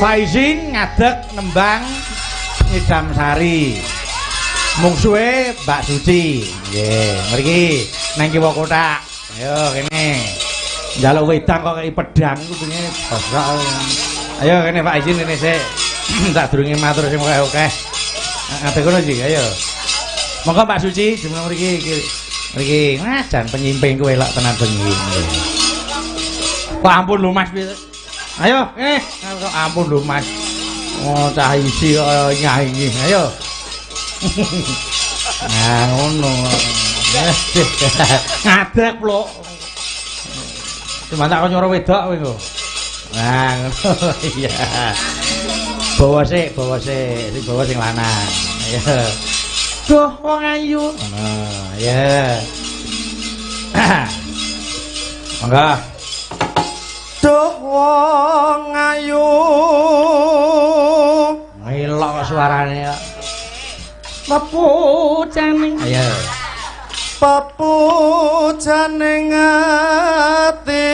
Faizin ngadeg nembang Ngidam Sari. Mungsuhe Mbak Suci. Nggih, mriki nang kiwa kotak. Ayo kene. Njaluk wedang kok kei pedang ku pengen bosok. Ayo kene Pak Izin kene sik. Tak durunge matur sing akeh. Ngate kono iki, ayo. Monggo Mbak Suci jemeng mriki iki. Mriki ngajan penyimping ku elok tenan bengi. Kok ampun lho Mas. Ayo, kok ampun lho Mas. Oh, cah isi kaya nyanyi. Ayo. Nah, ngono. Ngadeg lho. Cuma tak nyoro wedok kowe engko. Nah, ngono. Iya. Bawa sik, sing bawa sing lanang. Ayo. Duh, wong ayu. Nah, ya. Monggo. Duh, wong ayu. Ngelok suarane kok. Pepucaning. Ayo. Pepucaning ati.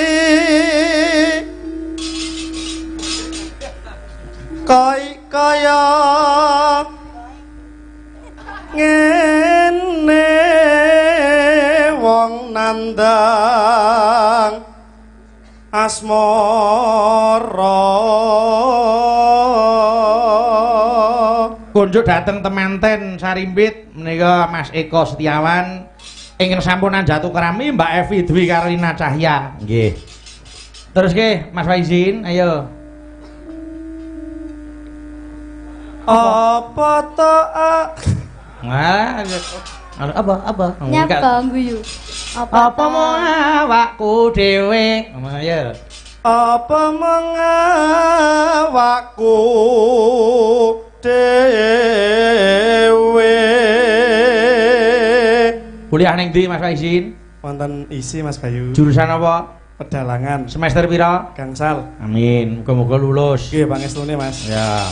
Kaya ngene wong nandang asmara. Kunjuk dateng temanten Sarimbit menika Mas Eko Setiawan ingkang sampunan jatuh kerami Mbak Evi Dwi Karolina Cahya. Nggih. Terus nggih Mas Faizin, ayo. Apa to? Apa? Nyapa guyu. Apa mong awakku dhewe? Ayo. Apa mong awakku dewe. Kuliah ning ndi Mas Faizin? Wonten isi Mas Bayu. Jurusan apa? Pedalangan. Semester pira? Gangsal. Amin. Muga-muga lulus. Nggih, pangestune Mas. Ya.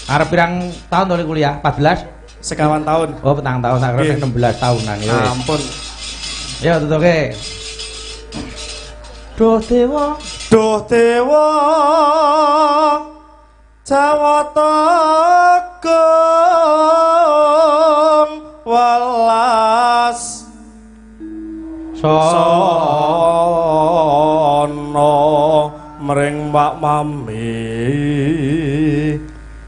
Arep pirang tahun to kuliah? 14? Sekawan tahun. Oh, petang tahun sak kira 16 tahunan ya. Ampun. Ya tutuke. Duh dewa, Jawata Gong welas sono mring Mbak Mami.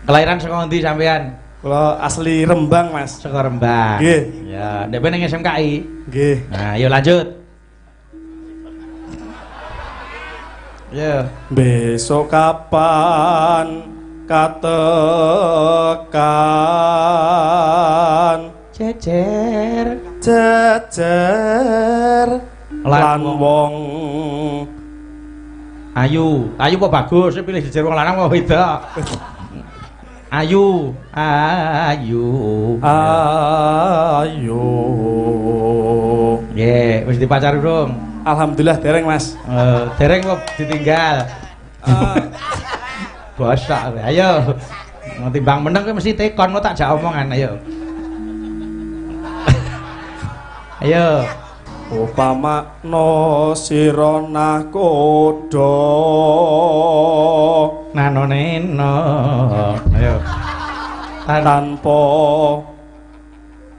Kelahiran saka ndi sampean? Kula asli Rembang, Mas. Saka Rembang. Nggih. Ya, ndek ning SMKI. Nggih. Nah, ayo lanjut. Ya. Besok kapan katekan Jejer lan wong ayu apa bagus pilih jejer wong lanang apa wedok. Ayu nggih wis dipacar durung? Alhamdulillah dereng Mas. Dereng kok ditinggal. Bosok ayo timbang meneng kowe mesti tekon kok tak jak omongan ayo. Ayo upamakna sira nakoda nanonena ayo tanpa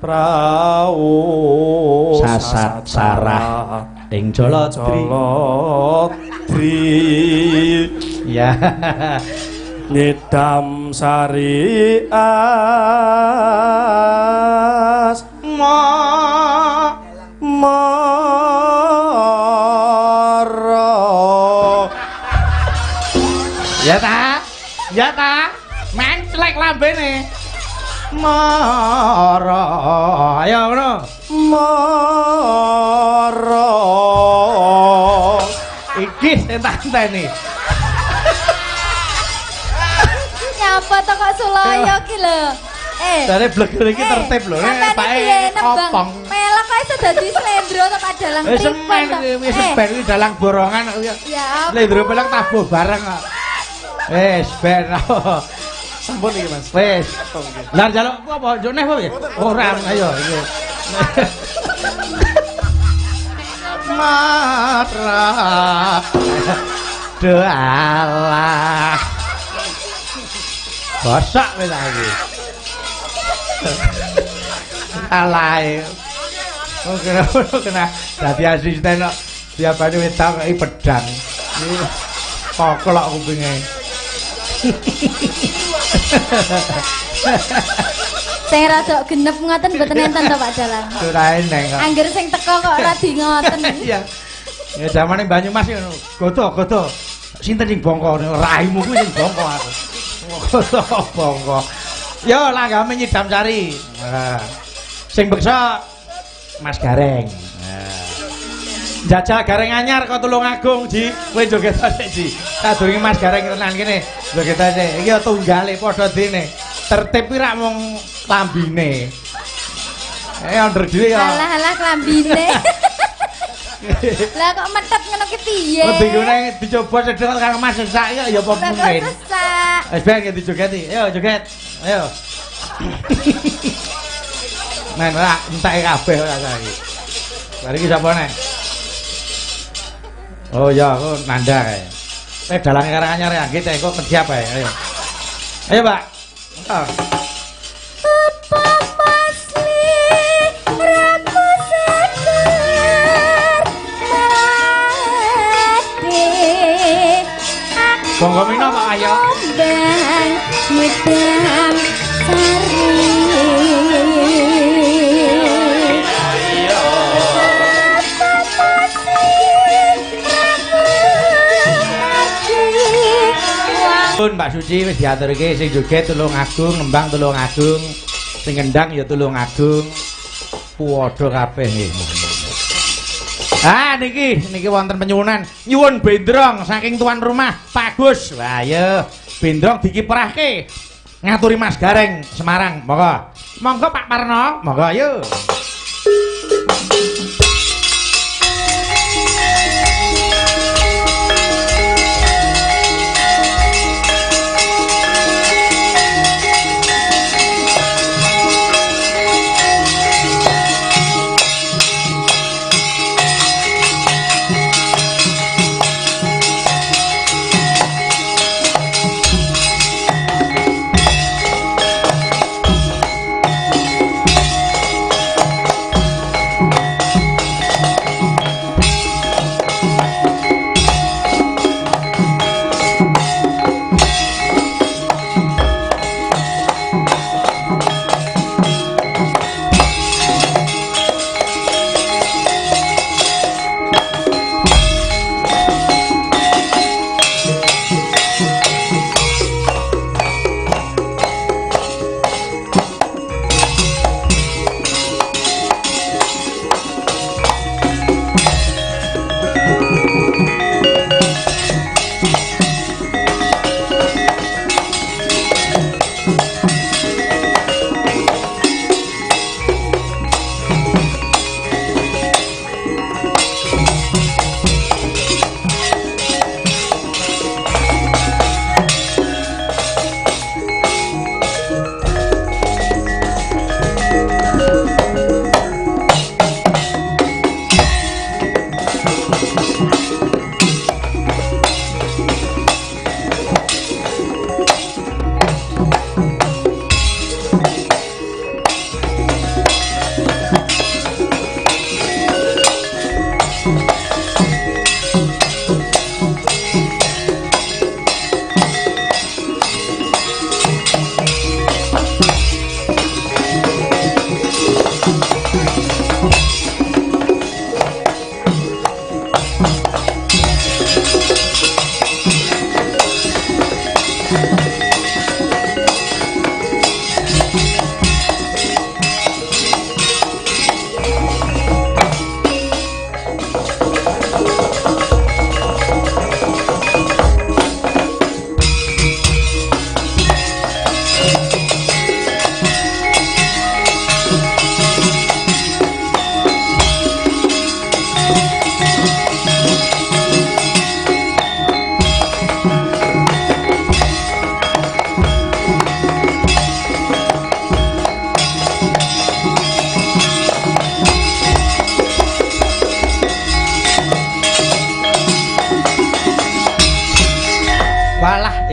prau sasat sarah ing Jaladri ya Ngidam Sari asmara ya ta menclek lambene mara ayo ngono mara iki entah-enteni nyapa to kok Sulaya ki lho. Dari bleger iki tertib lho nek pake opong. Melok kok iso dadi slendro to Pak Dalang wis semen wis ben iki dalang borongan kok ya. Slendro pelek tabuh bareng kok. Wis ben. Sampun iki Mas. Wis. Lah njaluk apa njuk neh apa ya? Ora ayo iki. Matra doalah Basak wis aku. Alae. Oh kena dadi asisten kok diapane wedang kok pedang. Iki koklok kupinge. Sing rada genep ngoten mboten enten to Pak Dalang. Ora eneng kok. Angger sing teko kok ora di ngoten. Iya. Ya zamane Banyumas ngono. Goto. Sinten sing bongko raimu kuwi sing bongko aku. Goto bongko. Yo langgame Nyidam Sari. Nah. Sing beksa Mas Gareng. Nah. Jajal Gareng anyar kok Tulungagung, Ji. Kowe joget sik, Ji. Sadurunge Mas Gareng tenan kene. Joget sik. Iki tunggale padha dene. Tertib ora mung klambine. Onder dhewe ya. Alah klambine. Lah kok metep ngono ki piye? Oh, digone dicoba sedhek karo Mas sak ya apa mungkin. Wis ben dijogeti. Ayo joget. Ayo. Men ora entake kabeh ora saiki. Bar iki sapa nek? Oh ya, aku Nanda kae. Dalange Karanganyar ya nggih teh kok kerja apa ya? Ayo. Ayo, Pak. Oh. Bonggo mino Pak ayo. Bang Nyidam Sari. Mbak Suci wis diaturke sing joget Tulungagung, nembang Tulungagung, sing ngendang ya Tulungagung. Padha kabeh nggih. Ah niki wonten penyuwunan nyuwun bendrong saking tuan rumah Pak Gus. Wah ya bendrong dikiprahke ngaturi Mas Gareng Semarang. Monggo Pak Parno, monggo ayo.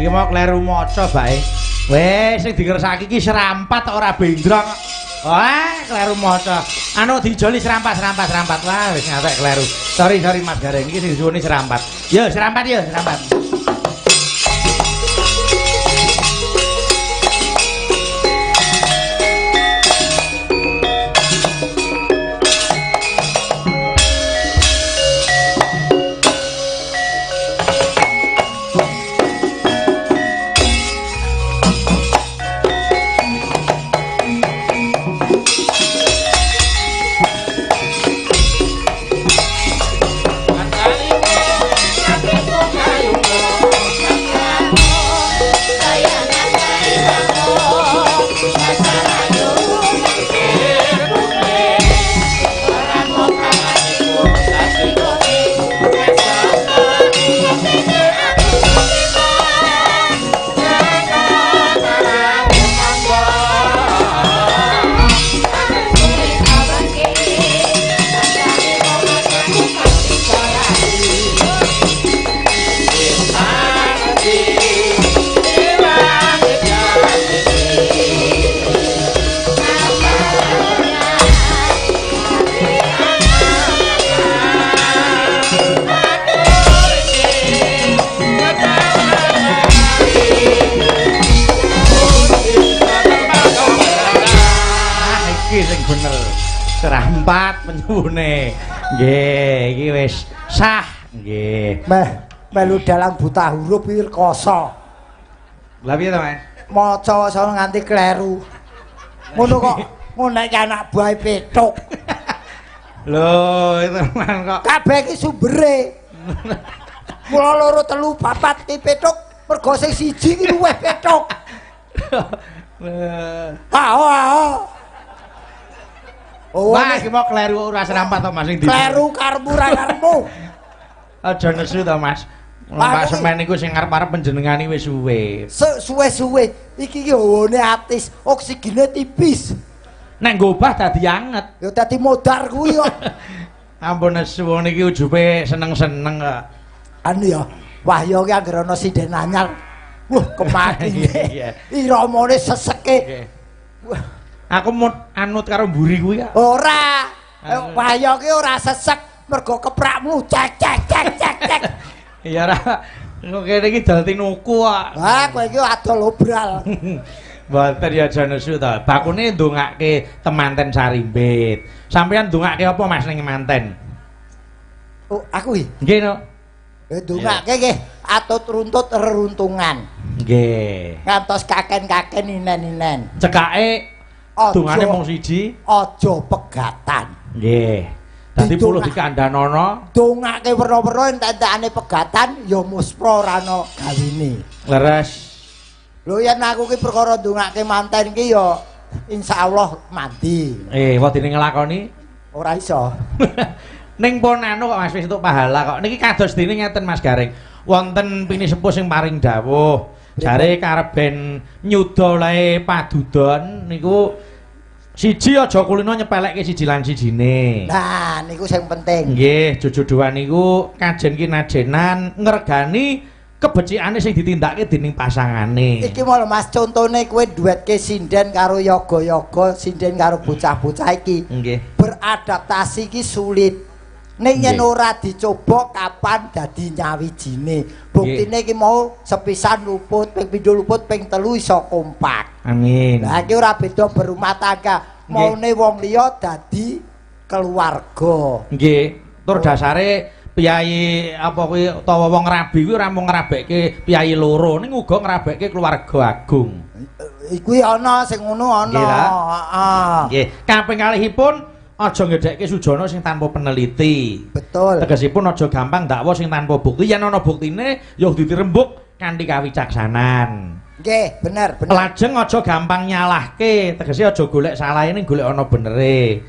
iki mau kleru maca bae. Wis sing dikersaki iki serampat ora bendrong. Wah, kleru maca. Anu dijoli serampat. Wah, wis ngatek kleru. Sorry Mas Gareng iki sing disuwuni serampat. Yo serampat. Serampat penyuwune. Nggih, iki wis sah. Nggih. Melu dalang buta huruf iki rekoso. Lah piye to, Mas? Maca sono nganti kleru. Ngono kok ngono iki anak buah petuk. Lho, itu man kok. Kabeh iki sumbere. Mula 2 3 4 iki petuk, mergo sing siji iki luwih petuk. Wah, iki mau kleru ora serampat to, Mas. Kleru karepmu ra karepmu. Aja nesu to, Mas. Mbak Semen iku sing arep-arep panjenengane wis suwe. Suwe-suwe iki ki hawane atis, oksigene tipis. Nek ngobah dadi anget. Ya dadi modar kuwi kok. Ampun nesu niki ujube seneng-seneng kok. Anu ya, Wahya ki anggere ana sinden anyar. Wah, kemaki. Iramane seseke. Wah. Aku mau anut karo mburi kuwi ya. Ora. Wahya ki ora sesek mergo keprakmu cek. Iya ra. Kok kene iki dal tinuku kok. Wah, kowe iki adol obral. Mboten ya aja nesu to. Bakune ndongake temanten Sarimbit. Sampeyan ndongake apa Mas ning manten? Oh, aku iki. Nggih, No. Ndongake nggih atut runtut reruntungan. Nggih. Ngantos kaken-kaken inen-inen. Cekake dungane mung siji, aja pegatan. Nggih. Dadi 10 dikandhanono. Dongake werna-werna entek-entekane pegatan ya muspra ora ana gawine. Leres. Lho yen aku ki perkara ndongake manten ki ya insyaallah mandi. Wadine nglakoni ora iso. Ning pun anu kok Mas wis entuk pahala kok. Niki kados dene ngeten Mas Gareng. Wonten pini sepuh sing paring dawuh. Jare karep ben nyuda lae padudon niku siji aja kulino nyepelekke siji lan sijine. Nah, niku sing penting. Nggih, jojodohan niku kajen kinajenan ngregani kebecikane sing ditindakke dening pasangane. Iki mau Mas contone kowe duetke sinden karo yoga-yoga, sinden karo bocah-bocah iki. Nggih. Beradaptasi iki sulit. Ning yen ora dicoba kapan dadi nyawijine. Buktine iki mau sepisan luput, ping pindho luput, ping telu iso kompak. Amin. Lah iki ora beda berumah tangga. Maune wong liya dadi keluarga. Nggih, tur dasare piyai apa kuwi utawa wong rabi kuwi ora mung ngrabekke piyai loro, ning uga ngrabekke keluarga agung. Kuwi ana sing ngono ana. Heeh. Nggih, kaping kalihipun aja ngedhekke sujana sing tanpa peneliti. Betul. Tegesipun aja gampang dakwa sing tanpa bukti. Yen ana buktine ya ditirembuk kanthi kawicaksanan. Nggih, bener. Lajeng aja gampang nyalahke, tegese aja golek salahe ning golek ana benere.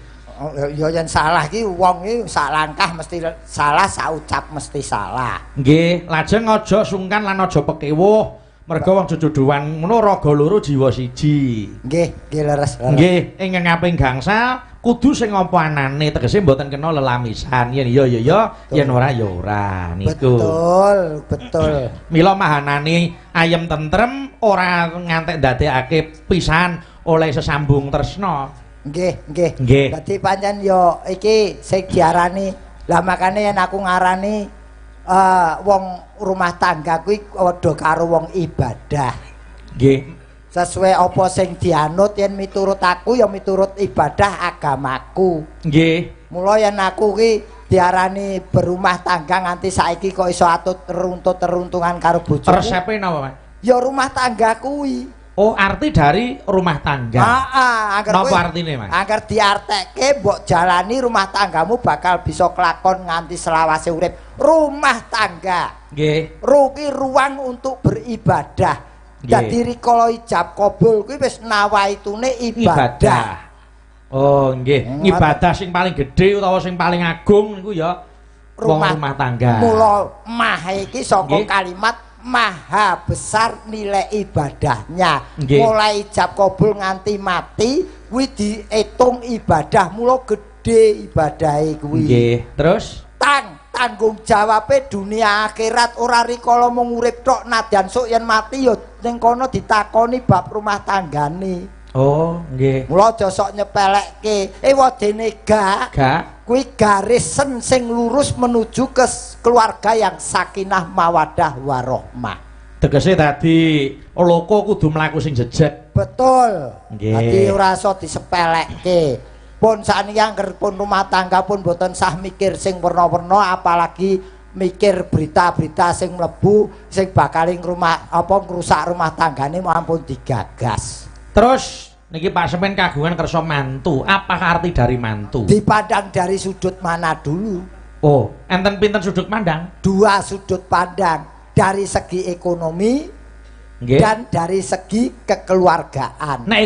Ya yen salah ki wong iki sak langkah mesti salah, sak ucap mesti salah. Nggih, lajeng aja sungkan lan aja pekewuh. Mergo wong jodohan ngono raga loro jiwa siji. Nggih, leres. Nggih, ingkang kaping gangsal kudu sing apa anane tegese mboten kena lelamisan. Yen iya ya ya, yen ora ya ora niku. Betul. Mila mahanane ayem tentrem ora ngantek ndadekake pisan oleh sesambung tresna. Nggih. Nggih. Dadi pancen yo iki sing diarani lah makane yen aku ngarani wong rumah tangga kuwi padha karo wong ibadah. Nggih. Sesuai apa sing dianut yen miturut aku ya miturut ibadah agamaku. Nggih. Mula yen aku ki diarani berumah tangga nganti saiki kok iso atut teruntungan karo bojoku. Resepe napa, Mas? Ya rumah tangga kuwi. Oh, arti dari rumah tangga. Heeh, Napa artine, Mas? Agar diartekke mbok jalani rumah tanggamu bakal bisa kelakon nganti selawase urip. Rumah tangga. Nggih. Ruki ruang untuk beribadah. Nggih. Dadi rikala ijab kabul kuwi wis nawaitune ibadah. Oh, nggih. Ibadah sing paling gedhe utawa sing paling agung niku ya rumah tangga. Mula mah iki saka Nggih. kalimat maha besar nilai ibadahnya. Nggih. Mulai ijab kabul nganti mati kuwi diitung ibadah. Mula gedhe ibadahe kuwi. Nggih. Terus Tanggung jawabe dunia akhirat ora rikala mung urip tok nadyan sok yen mati ya ning kono ditakoni bab rumah tanggane. oh, nggih. Mula aja sok nyepelekke. Wadene gak kuwi garisen sing lurus menuju ke keluarga yang sakinah mawadah warahmah. Tegese dadi loko kudu mlaku sing jejeg. Betul. Nggih. Dadi ora iso disepelekke. Pun sakniki angger pun rumah tangga pun boten sah mikir sing werna-werna apalagi mikir berita-berita sing mlebu sing bakal ngrusak rumah tanggane ampun digagas. Terus niki Pak Semen kagungan kersa mantu. Apa arti dari mantu? Dipandang dari sudut mana dulu? Oh, enten pinten sudut pandang? Dua sudut pandang, dari segi ekonomi Nggih. dan dari segi kekeluargaan. Nek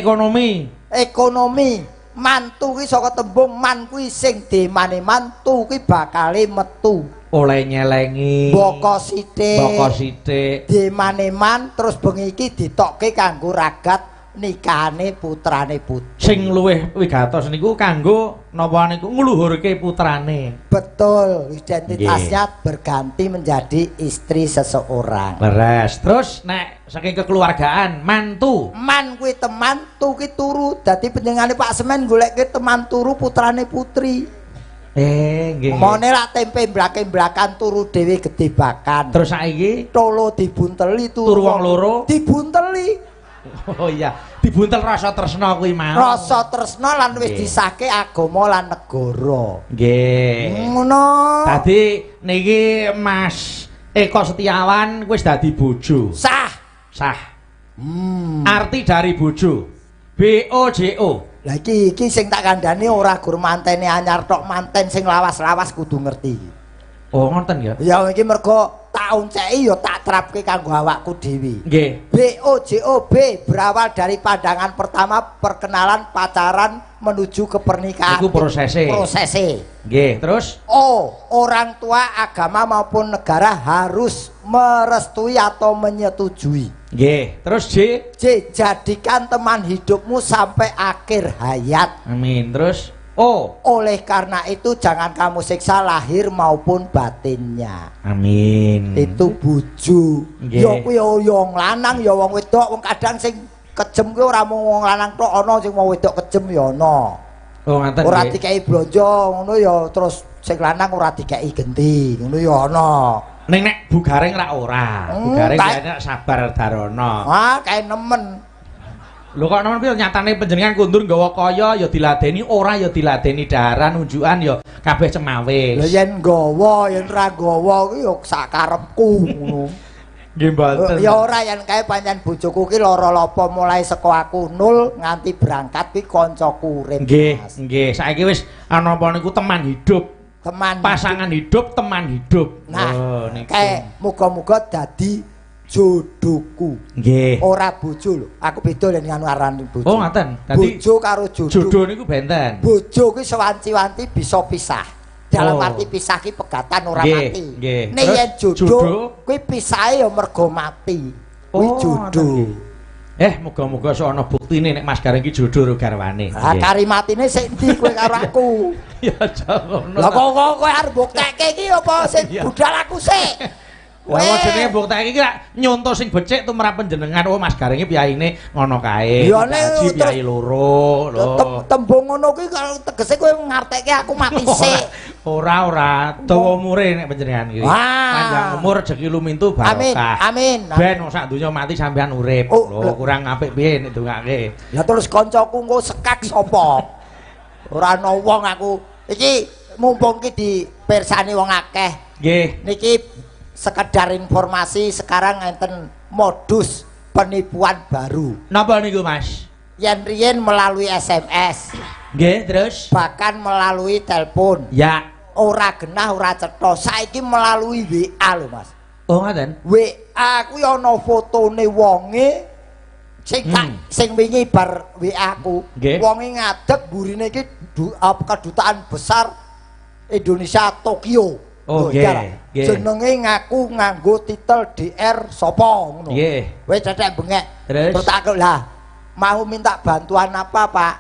ekonomi Mantu ki saka tembung man kuwi sing demane mantu ki bakale metu. oleh nyelengi Boko sithik. sithik. Demane man terus bengi iki ditokke kanggo ragat nikahane putrane putri. Sing luwih wigatos niku kanggo napa niku ngluhurke putrane. Betul, identitasnya berganti menjadi istri seseorang. Leres. Terus nek saking kekeluargaan mantu. Man kuwi teman, tu ki turu. Dadi panjenengane Pak Semen goleke teman turu putrane putri. Nggih. Mone lak tempe blake-blakan turu dhewe gedebakan. Terus saiki tolo dibunteli turu wong loro dibunteli. Oh iya, dibuntel rasa tresna kuwi mau. Rasa tresna lan wis Nggih. disahke agama lan negara. Nggih. Ngono. Dadi niki Mas Eko Setiawan wis dadi bojo. Sah. Arti dari bojo. BOJO. Lah iki sing tak kandhani ora gur mantene anyar tok, manten sing lawas-lawas kudu ngerti. Oh, ngoten ya. Ya iki mergo tak unceki ya tak terapke kanggo awakku dhewe. Nggih. BOJOB berawal dari pandangan pertama perkenalan pacaran menuju ke pernikahan. Iku prosese. Nggih, terus Orang tua, agama maupun negara harus merestui atau menyetujui. nggih. Terus J. Jadikan teman hidupmu sampai akhir hayat. Amin. Terus Oleh karena itu jangan kamu siksa lahir maupun batinnya. Amin. Itu bojo. Nggih. Ya kuwi ya wong lanang ya wong wedok, wong kadang sing kejem kuwi ora mung wong lanang tok, ana sing wong wedok kejem ya ana. Oh, ngaten Ora nggih. dikei blonjo ngono ya terus sing lanang ora dikei genti, ngono ya ana. Ning nek bugaring ora. Bugaring ya sabar darana. Kae nemen. Lho kok nemen piye nyatane panjenengan kundur nggawa kaya ya diladeni, ora ya diladeni daran unjukan ya kabeh cemawis. Lha yen nggawa, yen ora nggawa kuwi ya sakarepku ngono. Nggih mboten. Ya ora yen kae pancen bojoku ki lara lopo mulai saka aku nul nganti berangkat kuwi kancaku urip. Nggih. Saiki wis ana apa niku teman hidup. Pasangan hidup, teman hidup. Nah, kae muga-muga dadi jodohku. Nggih. Ora bojo lho. Aku beda yen nganu arani bojo. Oh, ngaten. Dadi bojo karo jodoh. Jodoh niku benten. Bojo kuwi sewanci-wanci bisa pisah. Dalam arti pisah ki pegatan ora mati. Nek yen jodoh kuwi pisahe ya mergo mati. Kuwi jodoh. Muga-muga sok ana buktine nek Mas Gareng iki jodoh karo garwane. Ah karimatine sik ndi kowe karo aku? Ya aja ngono. Lah kok kowe arep buktekke iki apa sing budal aku sik? Lah jenenge buktekke iki lak nyonto sing becik tumrap panjenengan. Oh Mas Gareng iki piyayine ngono kae. Ya Haji piyai loro lho. Tembung ngono kuwi kalau tegese kowe ngartekke aku mati sik. Ora dawa umure nek panjenengan iki. Panjang umur rezeki lumintu barokah. Amin. Ben sak donya mati sampean urip. Lho kurang apik piye nek ndongake. Lah terus kancaku engko sekak sapa? Ora ana wong aku. Iki mumpung iki dipirsani wong akeh. Nggih. Niki sekedar informasi sekarang enten modus penipuan baru. Napa niku Mas? Yen riyen melalui SMS. Nggih, terus Bahkan melalui telepon. ya. Ora genah ora cetha. Saiki melalui WA lho, Mas. Oh ngoten. WA kuwi ana fotone wonge sing wingi bar WA ku. Wonge ngadeg burine iki kedutaan besar Indonesia Tokyo. Oh nggih. Jenenge ngaku nganggo titel DR sapa ngono. Nggih. Wis cecek bengek. Terus takut lah. Mau minta bantuan apa, Pak?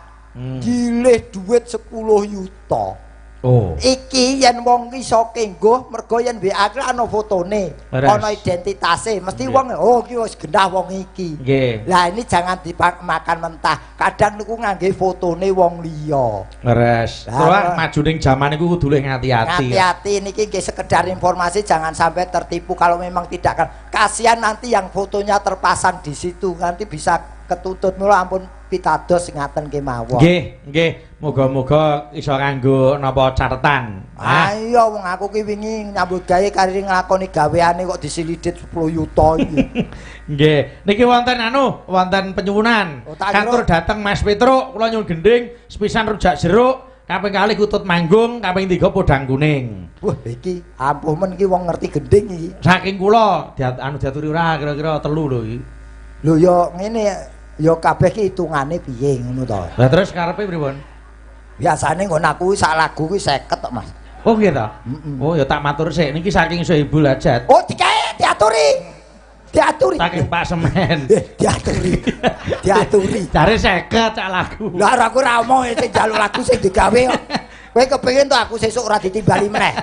Gilih duit 10 juta. Oh. Iki yen wong iso kengguh mergo yen WA ki ana fotone, ana identitase, mesti wong oh iki wis gendah wong iki. Nggih. Lah ini jangan dimakan mentah. Kadang niku ngangge fotone wong liya. Leres. Terus maju ning jaman niku kudu luwih ngati-ati. Hati-hati niki nggih sekedar informasi jangan sampai tertipu kalau memang tidak kan. Kasihan nanti yang fotonya terpasang di situ nanti bisa ketutut mula ampun pitados ngaten kemawon. Nggih. Moga-moga iso kanggo napa catetan. Ayo wong aku ki wingi nyambut gawe kari nglakoni gaweane kok disilidit 10 yuta iki. Nggih, niki wonten wonten penyuwunan. Katur dateng Mas Petruk, kula nyuwun gending sepisan rujak jeruk, kaping kalih kutut manggung, kaping 3 podang kuning. Wah, iki ampuh men iki wong ngerti gending iki. Saking kula diaturi ora kira-kira 3 lho iki. Lho ya ngene ya kabeh ki hitungane piye ngono to. Lah terus karepe pripun? Biasane nggon aku sak lagu kuwi 50 tok, Mas. Oh gitu. Oh ya tak matur sik niki saking Sohibul Hajat. Oh dikae diaturi. Saking Pak Semen. Diaturi. Jare 50 cak lagu. Lah aku ora omong sing njaluk lagu sing digawe kok. Kowe kepengin to aku sesuk ora ditimbali meneh.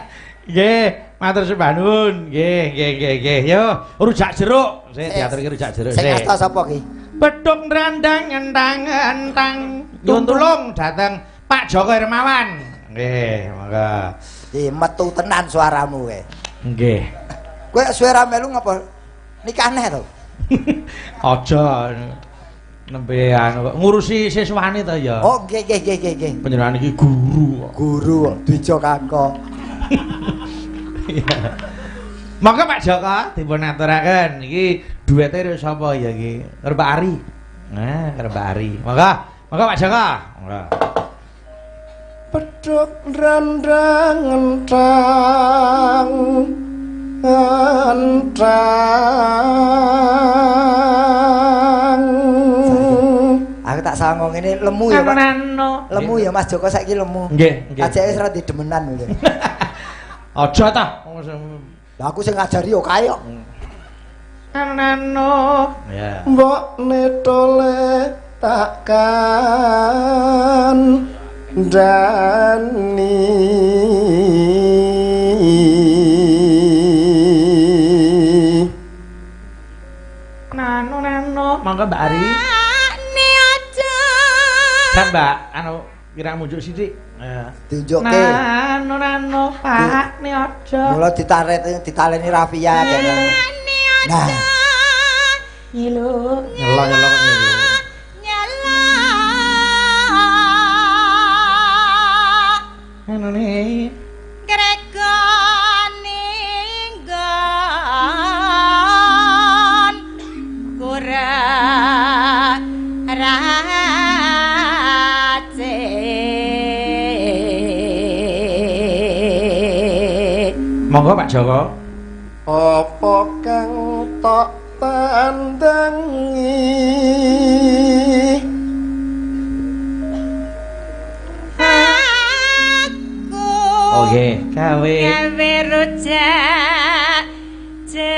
Nggih, matur sebanun. Nggih. Yo, rujak jeruk. Sik diaturke rujak jeruk sik. Sing asta sapa ki? Bedung randang entang-entang. Nyuwun tulung dateng Pak Joko Hermawan. Nggih, monggo. Metu tenan suaramu kowe. Nggih. Kowe suara melu ngapa? Nikah neh to? Aja nembe anu ngurusi siswane to ya. Oh, nggih. Panjenengan iki guru. Guru Dwija Kangka. Iya. Monggo Pak Joko dipun aturaken iki duete karo sapa ya iki? Karo Pak Ari. Nah, karo Pak Ari. Monggo Pak Joko. Monggo. Pedhok randang entang Aku tak sangong ini lemu ya, Pak. Lemu ya Mas Joko saiki lemu. Nggih. Ajake wis ra didemenan lho. Aja ta. Lah aku sing ngajari yo kae kok. Nano. Ya. Mbok netole takkan dani Nano. Monggo Mbak Ari. Ni aja. Kan Mbak, kira mujuk sithik. Tunjukke. Nano Pak, ni aja. Mula ditaleni Rafia kene. Nah. Ngilu. Nyelok kok ngilu. Anu nih. Gregon ninggon kurang race. Monggo Pak Joko. apa kang tok pandangi Oke, gawe rujak jeruk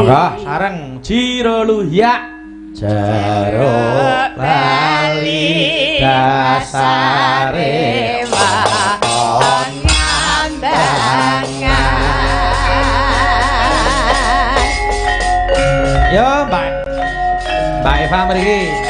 Wah, sareng Jiro Luhyak Jero Bali dasare waton ngambangan. Yo, Mbak Eva mriki.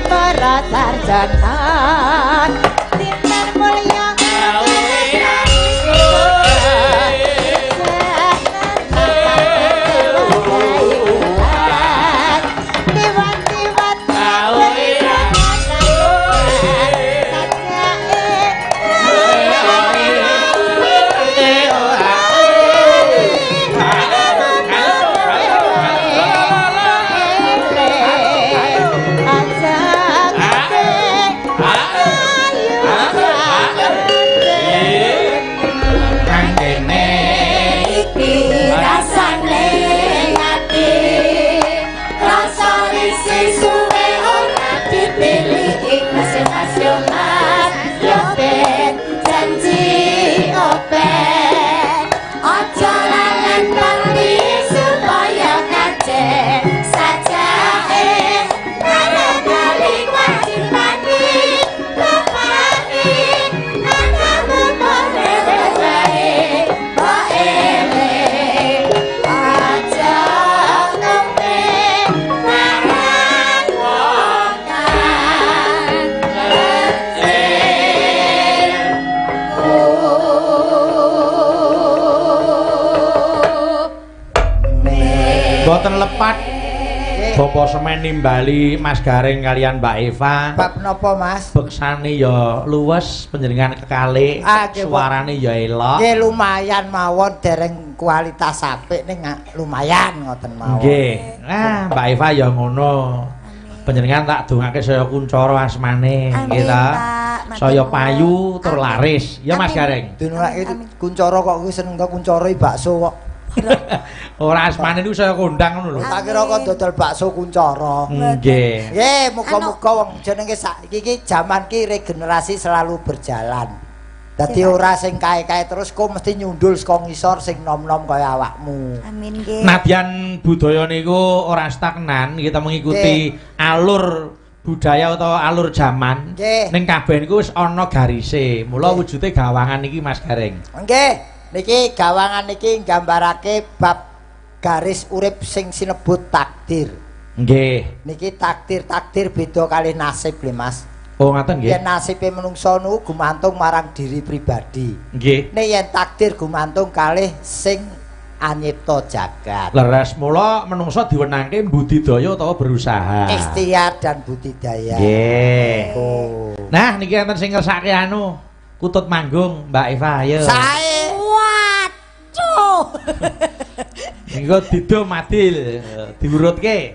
Para sarjana tinar mulya boten lepat Bapak Semen nimbali Mas Gareng kalian Mbak Eva. Bab napa Mas? Beksane ya luwes panjenengan kekalih, suarane ya elok. Nggih lumayan mawon dereng kualitas apik ning lumayan ngoten mawon. Nggih. Nah, Mbak Eva ya ngono. Panjenengan tak dongake saya kuncara asmane nggih ta. Saya payu tur laris. Ya Mas Gareng. Dinulake kuncara kok kuwi seneng to kuncara bakso kok. Ora asmane niku saya kondang ngono lho. Tak kira kok dodol bakso kuncara. Nggih. Nggih, muga-muga wong jenenge saiki iki jaman ki regenerasi selalu berjalan. Dadi ora sing kae-kae terus kok mesti nyundul saka ngisor sing nom-nom kaya awakmu. Amin nggih. Nadyan budaya niku ora stagnan, kita mengikuti alur budaya atau alur zaman. Ning kabeh niku wis ana garise. Mula wujude gawangan iki Mas Gareng. Nggih. Niki gawangan niki nggambarake bab garis urip sing sinebut takdir. Nggih. Niki takdir beda kalih nasib lho Mas. Oh ngaten nggih. Yen nasibe menungsa niku gumantung marang diri pribadi. Nggih. Nek yen takdir gumantung kalih sing anyipta jagat. Leres mula menungsa diwenangke budidaya utawa berusaha. Ikhtiar dan budidaya. Nggih. Oh. Nah niki enten sing ngersake anu Kutut manggung Mbak Eva ayo. Sae. Waduh. Minggu dido madil diurutke.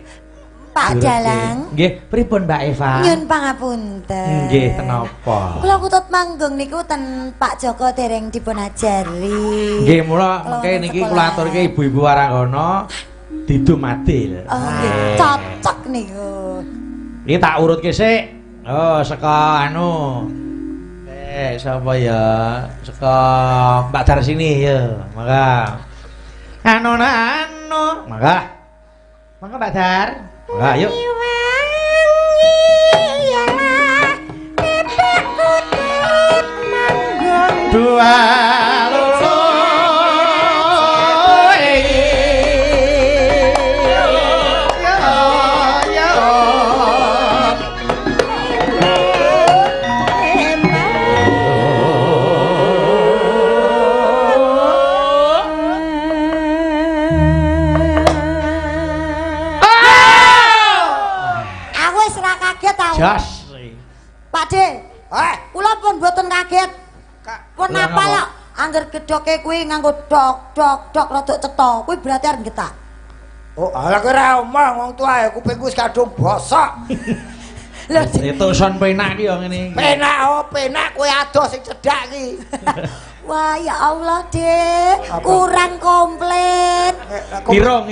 Pak Dalang. Nggih, pripun Mbak Eva? Nyun pangapunten. Nggih, tenapa? Kula kutut manggung niku ten Pak Joko dereng dipun ajari. Nggih, mula mengke niki kula aturke ibu-ibu warangana dido madil. Oh, nggih, cocok niku. Iki tak urutke sik. Oh, saka anu. Sapa ya? Saka Mbak Darsini ya. Maka anu. Maka Mbak Dar. Maka yuk. Dua loro Jos. Pak De, kula pun mboten kaget. Pun apa lho? Angger gedhoke kuwi nganggo dok rada cetha. Kuwi berarti arep getak. Oh, ala kowe ora omong wong tuae kupingku wis kadung bosok. Lho, Itu son penak ki yo ngene iki. Penak kowe adoh sing cedhak ki. wah ya Allah, Dek. Kurang komplit. Irung.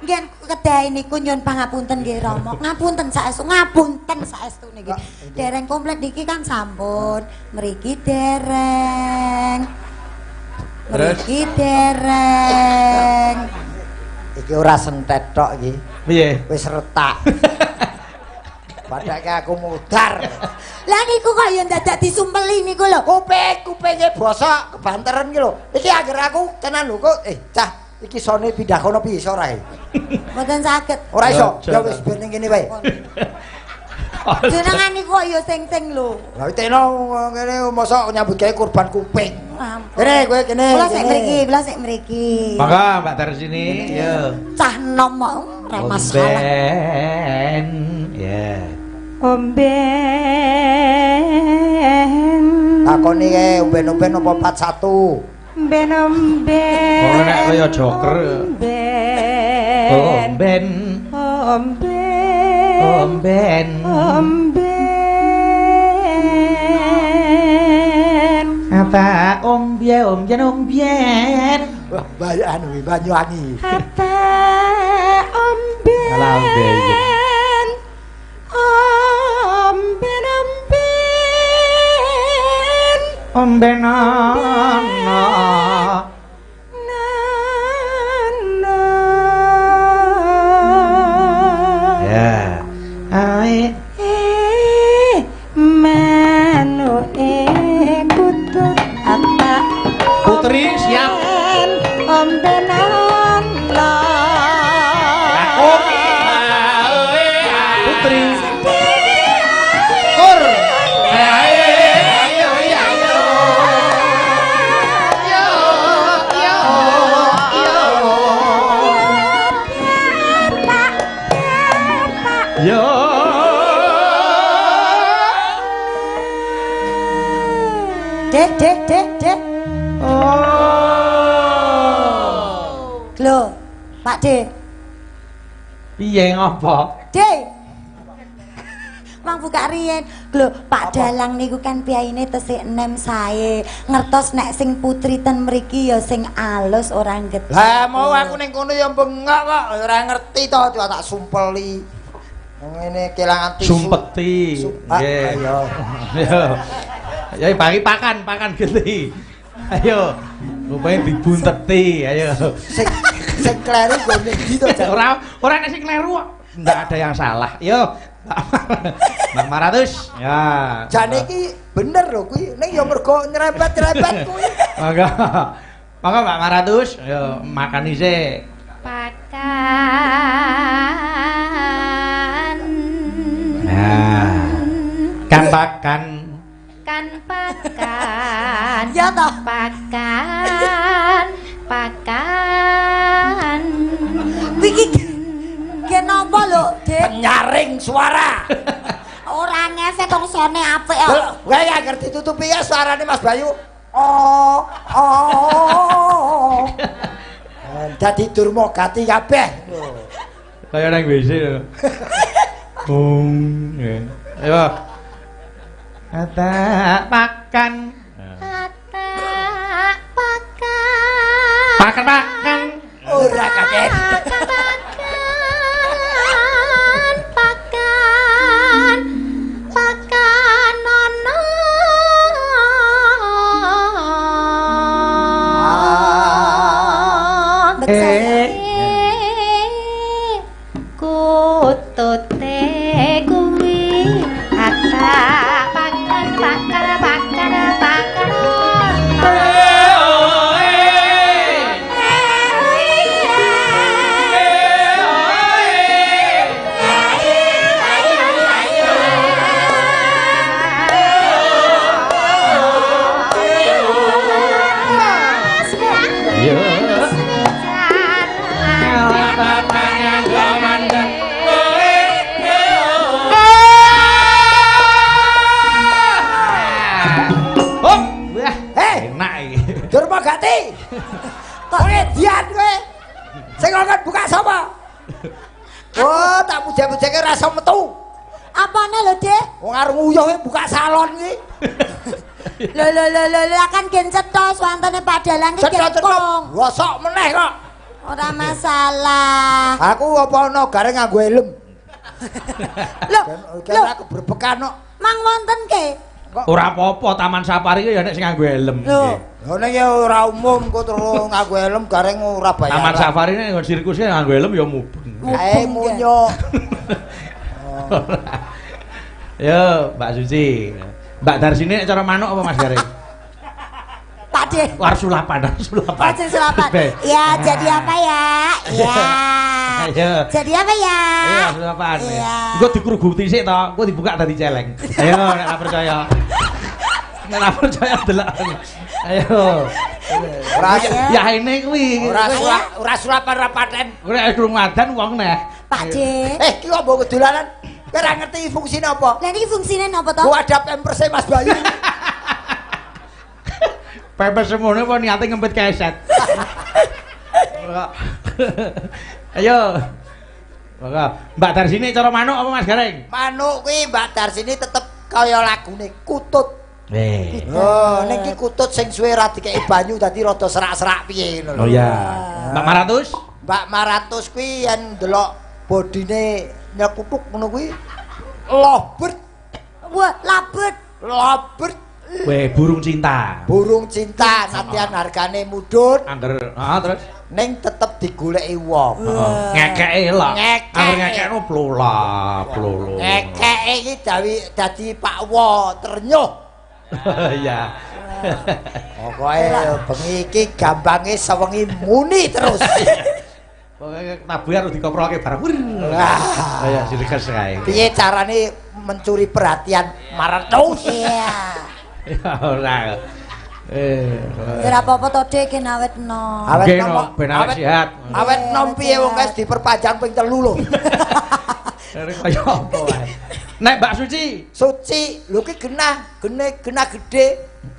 Nggih kedai niku nyun pangapunten nggih Rama. Ngapunten saestu niki. Dereng komplit niki kan sampun. Mriki dereng. Iki ora sentet tok iki. Piye? Wis retak. Padahal aku mudar. Lah niku kok ya dadak disumpeli niku lho. Kupinge bosok kebanteren ki lho. Iki anggere aku tenan lho kok cah iki sone pindah kono piye iso ora? Mboten saged. Ora iso. Ya wis ben ning kene wae. Jenengan niku kok ya sing-sing lho. Lah teno ngene mosok nyambut gawe kurban kuping. Ampun. Kene kowe kene. Kula sik mriki. Maka Mbak Darsini, yo. Cah nom ora masalah. Ben, ya. Omben Takoni kae umben-umben apa 41? omben Oh nek kaya joker. omben Omben. Apa ombien. Wah, Banyuwangi. apa omben Alah, omben. Omben ana. Ya. Ae kutut apa Putri siap. ombenan Putri. Kur. Ayo. Yo. Dek. Oh. Lho, Pak De. Piye ngopo? Dek. Mang buka riyen. Lho, Pak Dalang niku kan piyaine tesih enem sae. Ngertos nek sing putri ten mriki ya sing alus ora gedhe. Lah mau aku ning kono ya bengak kok ora ngerti to tak sumpeli. Ngene kelangan tisu. Sumpeti. Nggih. Ayo. Ayo bagi pakan gede. Ayo. Rupane dibunteti, ayo. Sing kleru gone ndi to, Jan? Ora nek sing kleru kok. Ndak ada yang salah. Yo. Bang Maratus. Ya. Jane iki bener lho kuwi. Ning ya mergo nyerempet-nyerempet kuwi. Mangga. Mangga Mbak Maratus, yo makan isik. Pakan. Nah. Kan pakan. Ya toh. pakan Iki kenapa lho, Dek? Penyaring suara. Ora efek bangsane apik kok. Kowe ya ngerti tutupi ya suarane Mas Bayu. Oh. Dadi durma gati kabeh. Kaya nang WC. Ayo. Kata makan. Makan. Ora kaget. Pakan nono. Kutute kuwi kata pakan. Durma gati. Kok edian kowe? Sing ngongkon buka sapa? Oh, tak puja-pujake rasa metu. Apane lho, Dik? Wong arep nguyuh buka salon iki. Lho kan gen cetos wantene Padalang iki kengkong. Gosok meneh kok. Ora masalah. Aku apa ana gareng nganggo helm. Lho, aku berbekan kok. Mang wonten ke? Ora apa-apa Taman Safari ya nek sing nganggo helm. Lho. Nek ya ora umum kok terus nganggo helm gareng ora bayar. Taman Safari nek nggon sirkus nganggo helm ya mubeng. Munyo. Yo, Mbak Suci. Mbak Darsini cara manuk apa Mas Gareng? Pak De. Warsulapan. Pacen sulapan. Ya, jadi apa ya? Ya. Ayo. Jadi apa ya? Ayo, warsulapan. Iya. Engko dikuruguti sik to, engko dibuka dadi celeng. Ayo, nek ora percaya. Nek ora percaya delok. Ayo. Ya ini kuwi. Ora sulapan ra paten. Ora durung wadan wong neh. Pak De. Iki kok mbok dolanan. Kowe ora ngerti fungsine apa? Lah niki fungsine napa to? Ku ada Pampers Mas Bayu. Pampers semono apa niate ngempet keset. Ayo. Maka Mbak Darsini cara manuk apa Mas Gareng? Manuk kuwi Mbak Darsini tetep kaya lagune kutut. Oh, nek iki kutut sing suwe ra dikeki banyu dadi rada serak-serak piye ngono lho. Oh iya. Mbak Maratus? Mbak Maratus kuwi yen ndelok bodine nyekutuk ngono kuwi lovebird. Wah, Lovebird. Weh, burung cinta. Burung cinta nadyan hargane mudhun. Angger, terus Ning tetep digoleki wong. ngekeke lho. Ngekek. Angger ngekekno plola. Ngekeke iki dadi Pak Wo ternyuh. Iya. Pokoke bengi iki gambange sewengi muni terus. Pokoke tabuh harus dikoproke bareng. Lah, Kayak sirkus kae. piye carane mencuri perhatian Maratus? Iya. Ya ora. Ora apa-apa to, Dik, gen awetno. Nggih, no, ben awet sehat. Awet nom piye wong guys diperpanjang ping 3 lho. Kaya apa wae. Nek Mbak Suci, Suci, lho ki genah gedhe.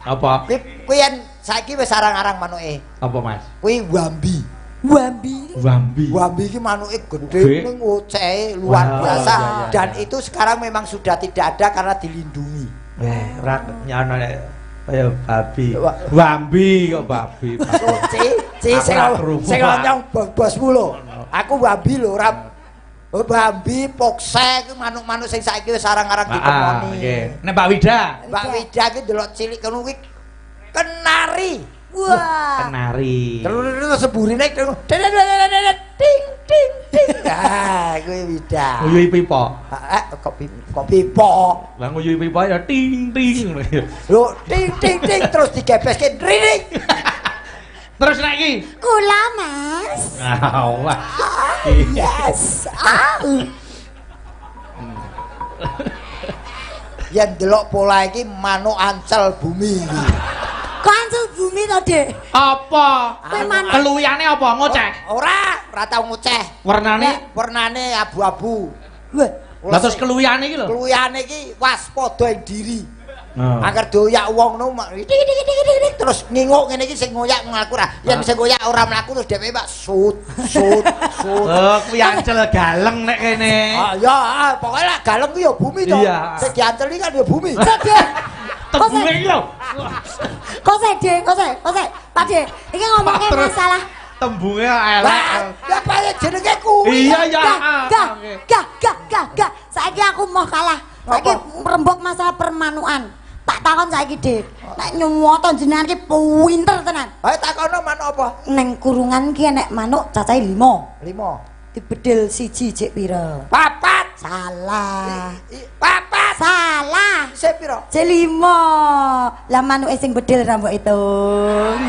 apa? Kuwi yen saiki wis arang-arang manuke. Apa Mas? Kuwi wambi. Wambi. Wambi iki manuke Gede. gedhe ning ocehe luar Wow, biasa iya. dan itu sekarang memang sudah tidak ada karena dilindungi. Ora nyono nek kaya babi. Wah. Wambi kok babi. Ci Aku ora krungu, sing Pak. nyong bosmu lho. Aku wambi lho ora wambi pokse ku manuk-manuk sing saiki wis arang-arang ditemoni. Nggih. Nek Mbak Wida, Mbak Wida ki delok cilik kono kuwi kenari. Wah. kenari. Terus seburine ting ting ting. Ah, kuwi Wida. Nguyuhi pipa. Kok pipa. Lah nguyuhi pipa ya ting ting. Lho ting ting ting terus digebeske drining. Terus nek iki. Kula, Mas. Wah. Yes. Yen delok pola iki manuk ancel bumi iki. Kok ancel bumi to, Dik? Apa? Kowe manuk. Keluyane apa? Ngoceh. Ora tau ngoceh. Warnane Warnane abu-abu. Wah, Lah terus keluyane iki lho. Keluyane iki waspada ing diri. Oh. Angger doyak wong no terus nginguk ngene iki sing ngoyak mlaku ra. Yen sing ngoyak ora mlaku terus dhewe Pak sut. Oh, kuwi ancel galeng nek kene. Ah ya, pokoke lah galeng ku ya bumi to. Iya. Sing dianceli kan ya bumi. Tembunge iki lho. Kose. Pak De, iki ngomongke Terus. masalah Tembunge elek. Ya paling jenenge kuwi. Iya ya. Gak. Saiki aku mau kalah. Saiki rembug masalah permanukan. Tak takon saiki, Dik. Nek nyuwoto jenengan iki pinter tenan. Ayo takono manuk apa? Neng kurungan ki enek manuk cacahe 5. 5. Dibedil siji cek pira? 4. Salah. 4. Salah. Sing pira? Cek 5. Lah manuke sing bedil ra mbok hitung.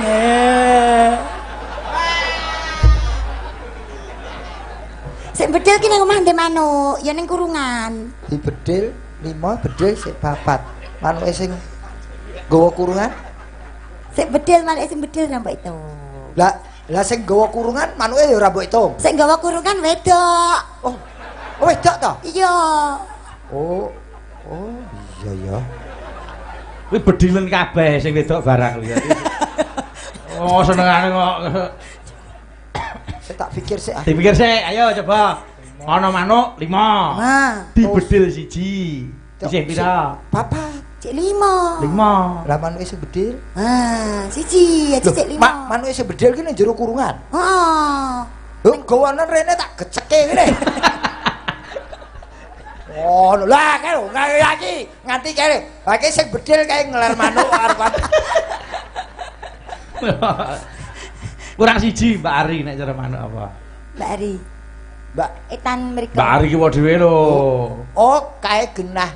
Sing bedil ki nang omah ndek manuk, ya ning kurungan. Dibedil 5 bedil sik 4. Manuke sing nggawa kurungan? Sing bedil manuke sing bedil ra mbok hitung. Lah sing nggawa kurungan manuke ya ora mbok hitung. Sing gawa kurungan wedok. Oh, wedok to? Iya. Oh, iya ya. Kuwi bedilen kabeh sing wedok barang kuwi. Oh, senengane kok. Saya tak pikir sih. Dipikir sik, ayo coba. Ana manuk 5. Nah, Dibedil siji. Isih pira? 4. cek 5. 5. Lah manuke sing bedil. Ah, siji, ya cek 5. Manuke sing bedil ki ning jero kurungan. Heeh. Lho gawanen rene tak geceke ngene. Oh, lah kan lagi nganti kene. Lah iki sing bedil kae ngeler manuk arep. Kurang siji Mbak Ari nek cara manuk apa? Mbak Ari. Mbak, Etan mriko. Mbak Ari ki wae dhewe lho. oh kae genah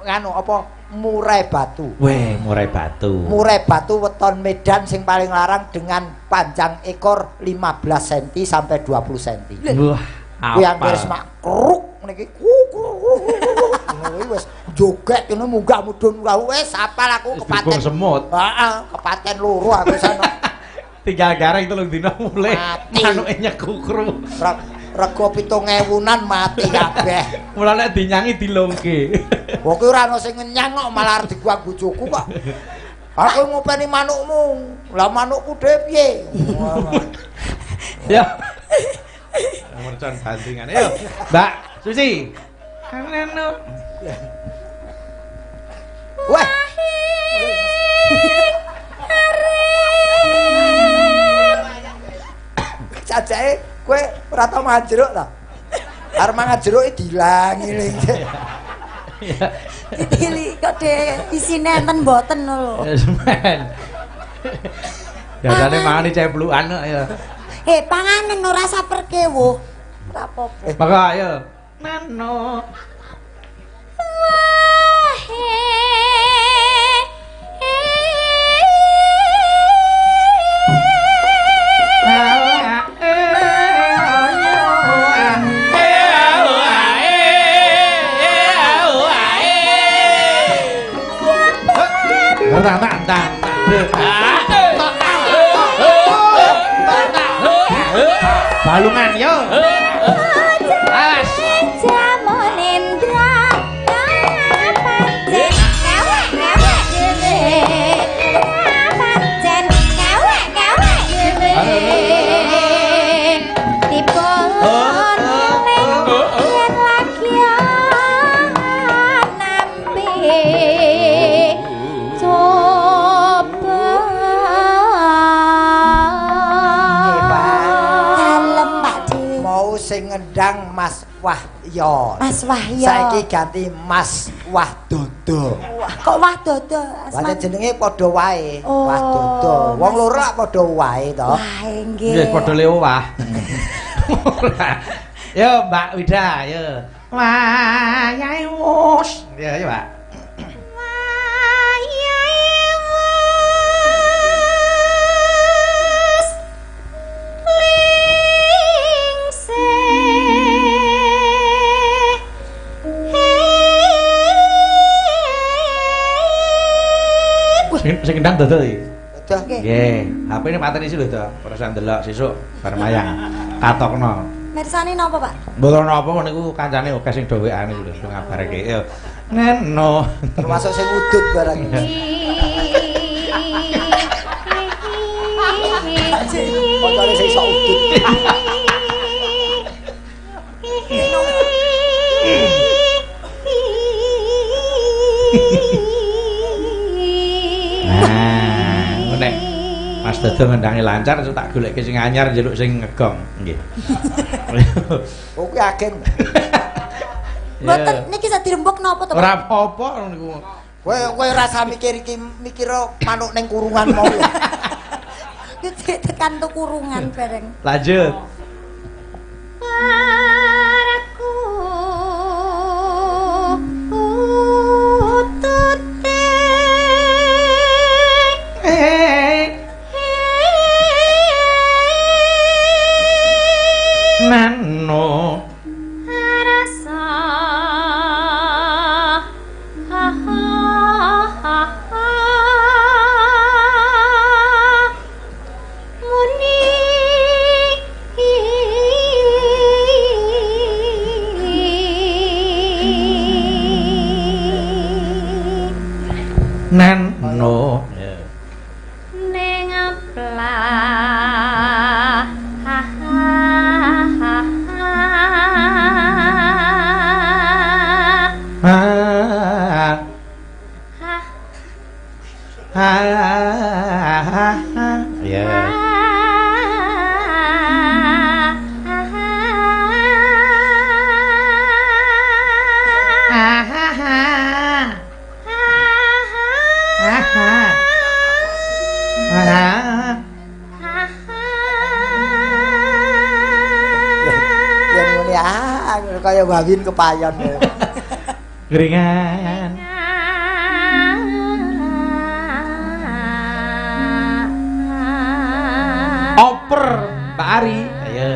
nganu apa murai batu. Weh, murai batu. Murai batu weton Medan sing paling larang dengan panjang ekor 15 cm sampai 20 cm. Wah, Kuwi hampir semak kruk niki. Ngono wis joget ngono munggah mudhun wis apal aku kepaten. semut. Heeh, kepaten loro aku sana. Tinggal gareng 3 dina mulai. Mati. Manuke nyekukru. Rego 7.000-an mati kabeh. Mulane dinyangi dilongke. Kok ora ono sing ngenyang kok malah arep diguang bojoku kok. Aku ngopeni manukmu. Lah manukku dhewe piye? Ya. Mercon bandingan. Ayo, Mbak Susi. Kaneno. Wah. Cacahe kowe ora tau mangan jeruk ta? Arep mangan jeruk dilangi ling. Ditili kok De isine enten mboten lho. Ya semen. Biasane mangane ceplukan kok ya. Panganen ora saperke wo. Ora apa-apa. Maka ayo. Nano. Balungan yo. Awas. Jamun Indra pancen ngawak dhewe pancen ngawak dhewe dipun yen lagi nampi coba Dalem Pak De. Mau sing ngendang Mas Wahyo. Mas Wahyo. Saiki ganti Mas Wahdodo. Kok wah dodo Wane asma. jenenge padha wae. Oh. Wahdodo. Wong loro lak padha wae to. Wah, nggih. Nggih padha lewah. Yo Mbak Wida, yo. Wah, yai wos. Ya, yo, Mbak. Sing kendang dodo iki. Dodo. Nggih, HP-ne pateni sih lho to. Perasaan delok sesuk bar mayang. Katokno. Mirsani napa, Pak? Mboten napa niku kancane akeh sing dhewekan niku lho sing ngabarake. Ya. Neno. Termasuk sing udut barang. Koncone sing iso udut. Nek Mas Dodo ngendangi lancar tak goleke sing anyar njaluk sing ngegong nggih. Oh kuwi agen. Mboten niki sak dirembuk napa to, Pak? Ora apa-apa niku. Kowe rasa mikir iki mikira manuk ning kurungan mau. Iki tekan tuh kurungan bareng. Lanjut. Paraku utute Nano rasa muni Nano ning Ya. Yen ngene kaya wawin kepayon. Geringan. Oper Pak Ari. Ayo.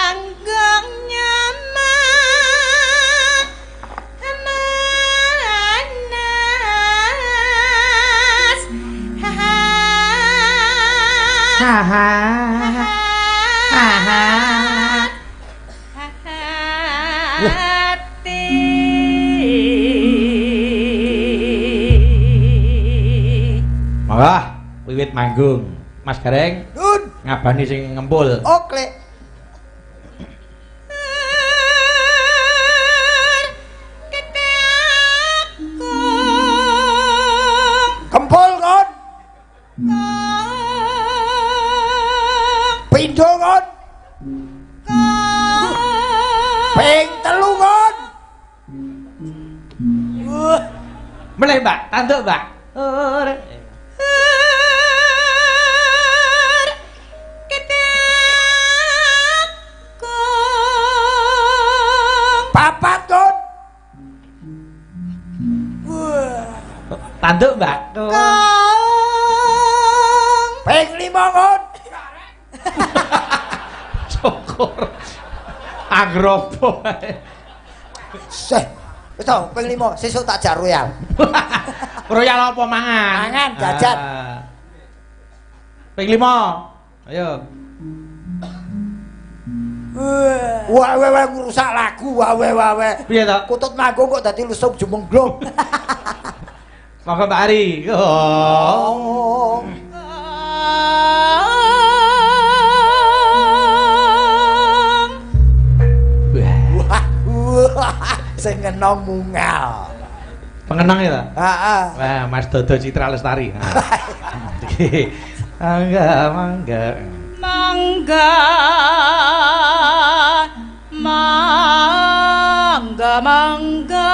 Anggung nyaman manas Monggo wiwit manggung. Mas Gareng Nun, ngabani sing ngempul. oke. Kempul kon. Pindho kon. Ping telu kon. Mulai Mbak, tanduk Mbak. Papat kon. Tanduk Mbak. Ping 5 kon. Syukur. Agropo. Seh. Wis to, ping 5 sesuk tak jar royal. Royal apa mangan? Mangan, jajan. Ping 5. Ayo. Wah, weh ngrusak lagu, wah. Piye to? Kutut manggung kok dadi lusuk jumenglung. Monggo Mbak Ari. Oh. Wah, sing ngenong mungal. Pengenang ya, Heeh. Wah, Mas Dodo Citra Lestari. Mangga. mangga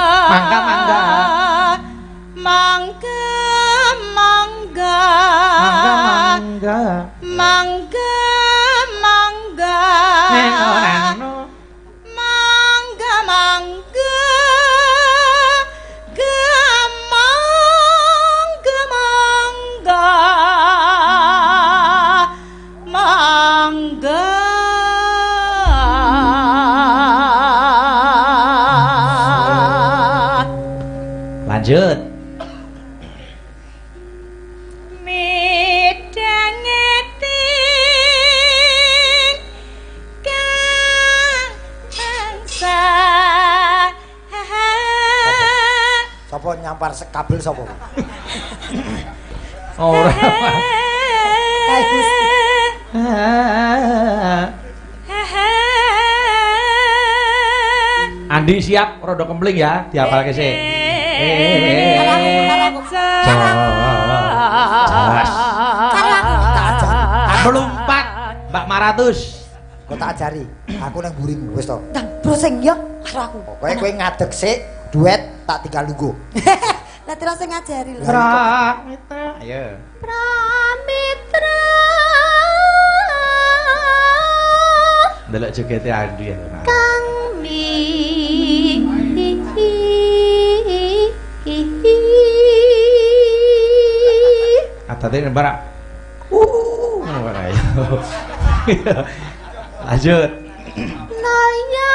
Lanjut. Mida nampar kabel sapa? Ora. Andi siap rodo kempling ya, dihafalke sik. Melumpat Mbak Maratus. Kok tak ajari. Aku nang mburimu wis to. Ndang brosing yo karo aku. Pokoke kowe ngadeg sik, duet tak tinggal lungguh. Lah terus sing ngajari lho. Pramitra. Ayo. Pramitra Delok jogete Andi ya. kang mi Atate nembarak. Ngono wae. Lanjut. Naya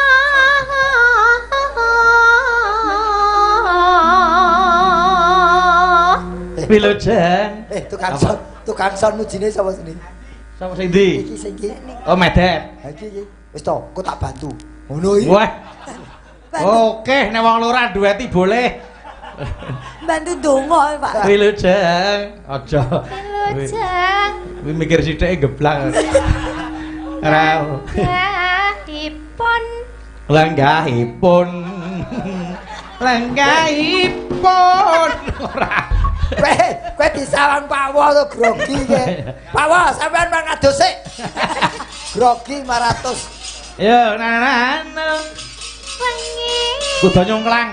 Wilujeng. Tukang son mujine sapa sini? Sapa sing ndi? Iki sing iki. Oh, Medet. Ha iki. Wis to, kok tak bantu. Ngono iki. Wah. Oke, nek wong lurah dueti boleh. Bantu donga, Pak. Wilujeng. Aja. Wilujeng Kuwi mikir sithike geblak. Ora. Gahipun Lenggahipun. Lenggahipun. Ora. Kowe disawang Pak Wo to grogi iki. Pak Wo, sampean mang adus sik. Grogi 500. Yo, nah. wengi Kudu nyongklang.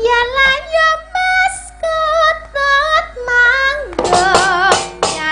ya layo mas kutut manggo ya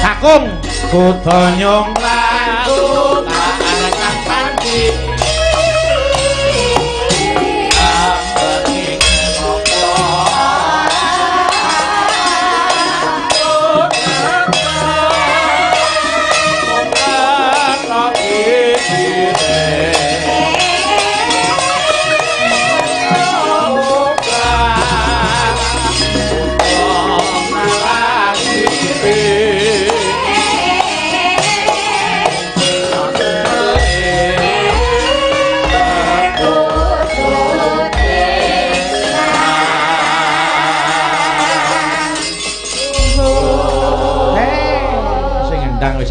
Kakung kudu nyongklang tak anak kanthi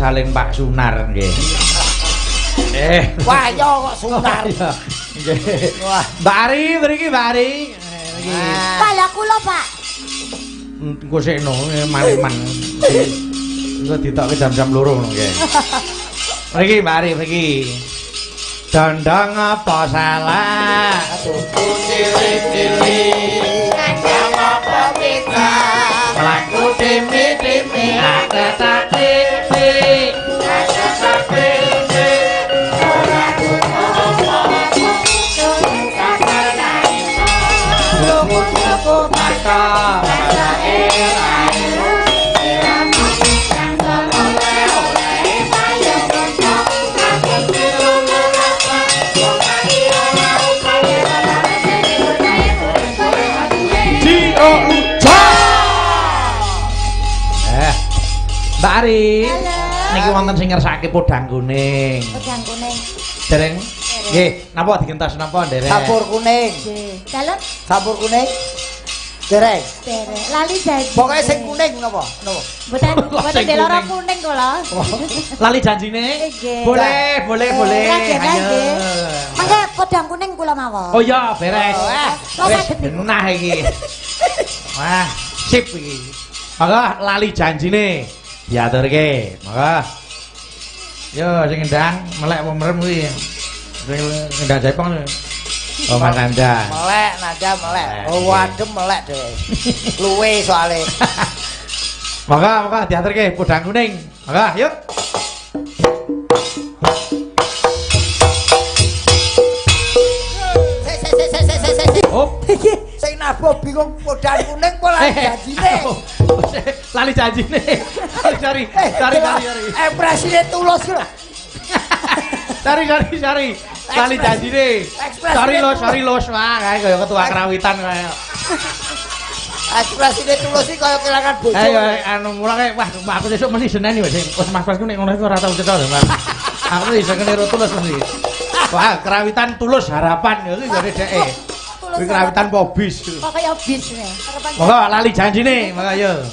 salin Pak Sunar nggih. Wah, yo kok Sunar. Nggih. Wah, Mbak Ari mriki Mbak Ari. Niki. Kala kula, Pak. Engko sekno man-man. Engko ditokke jam-jam 2 ngono nggih. Mriki Mbak Ari mriki. Dandang apa salah? Tuku cilik-cilik. Dandang apa bisa? Mlaku demi-demi ada taktik. Mbak Ari, niki wonten sing ngersake podang kuning. Podang kuning. Dereng? Nggih, napa digentos napa nderek? Sampur kuning. Nggih. Dalem Sampur kuning. Dereng. derek. Lali janji. Pokoke sing kuning napa? Napa? Mboten deloro kuning kula. Lali janjine? Nggih. Boleh, boleh, boleh. Nggih, Ayo. nggih. Mangke kodang kuning kula mawon. Oh iya, beres. Lo Wis saged genah iki. Wah, sip iki. Maka lali janjine diaturke. Maka yo sing ndang melek apa merem kuwi. Sing ndang Jepang. Oh, Mas Nanda. Melek nada melek. Oh wadem melek dhewe. Luwe soalé. Maka diaturke podang kuning. Maka yuk. Oh, Sing nabo bingung podang kuning apa lali janjine. Lali janjine. Cari. Presiden tulus lho. Cari. Lali janjine. Sorry los. Wah, kaya ketua kerawitan kaya. Presiden tulus iki kaya kelangan bojo. Ayo anu mulang kae wah aku sesuk mesti seneni wis mas-masku nek ngono iku ora tau cetha lho, Mas. Aku iso kene tulus mesti. Wah, kerawitan tulus harapan ya iki jare dheke. Kuwi kerawitan pobis. Pokoke bis ne. Monggo lali janjine, maka yo.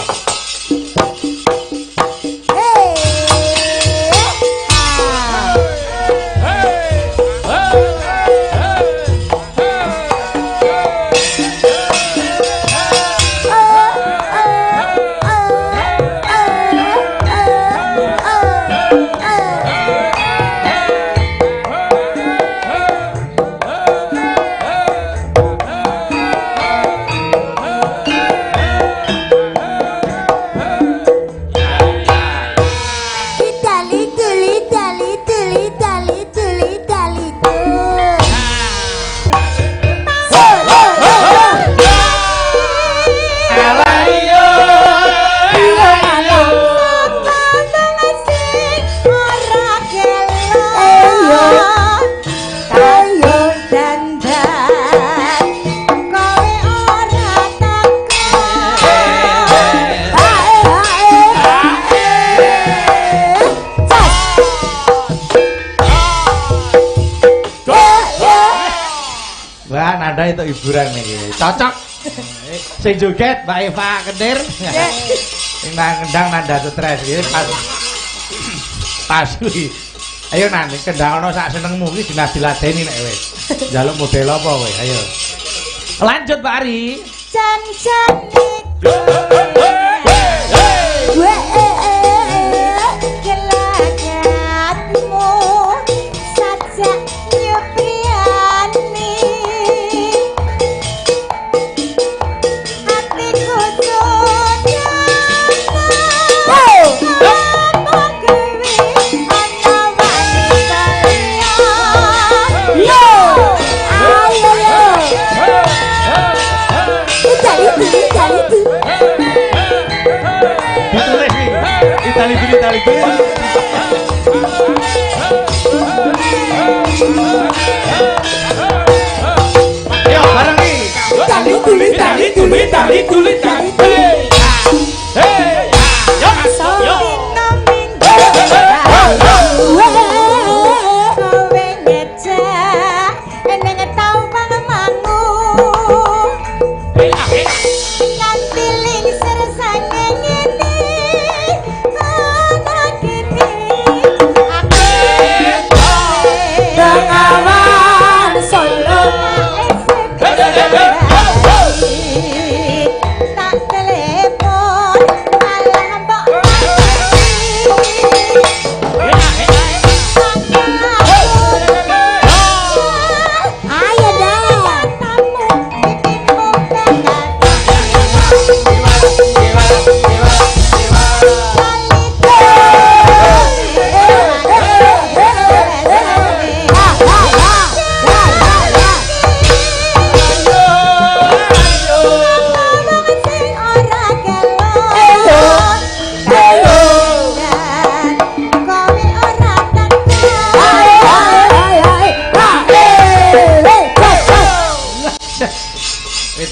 Nanda itu hiburan nih, cocok. Sing joget Mbak Eva Kentir, sing kendang Nanda stres gitu pas kuwi. Ayo nanti kendang ono sak senengmu iki diladeni nek wis. Njaluk model apa kowe? Ayo. Lanjut Pak Ari. Janjane gelagatmu sajak nyepriani hatiku Itali. Ayo bareng iki. Tali. Hey. Yo.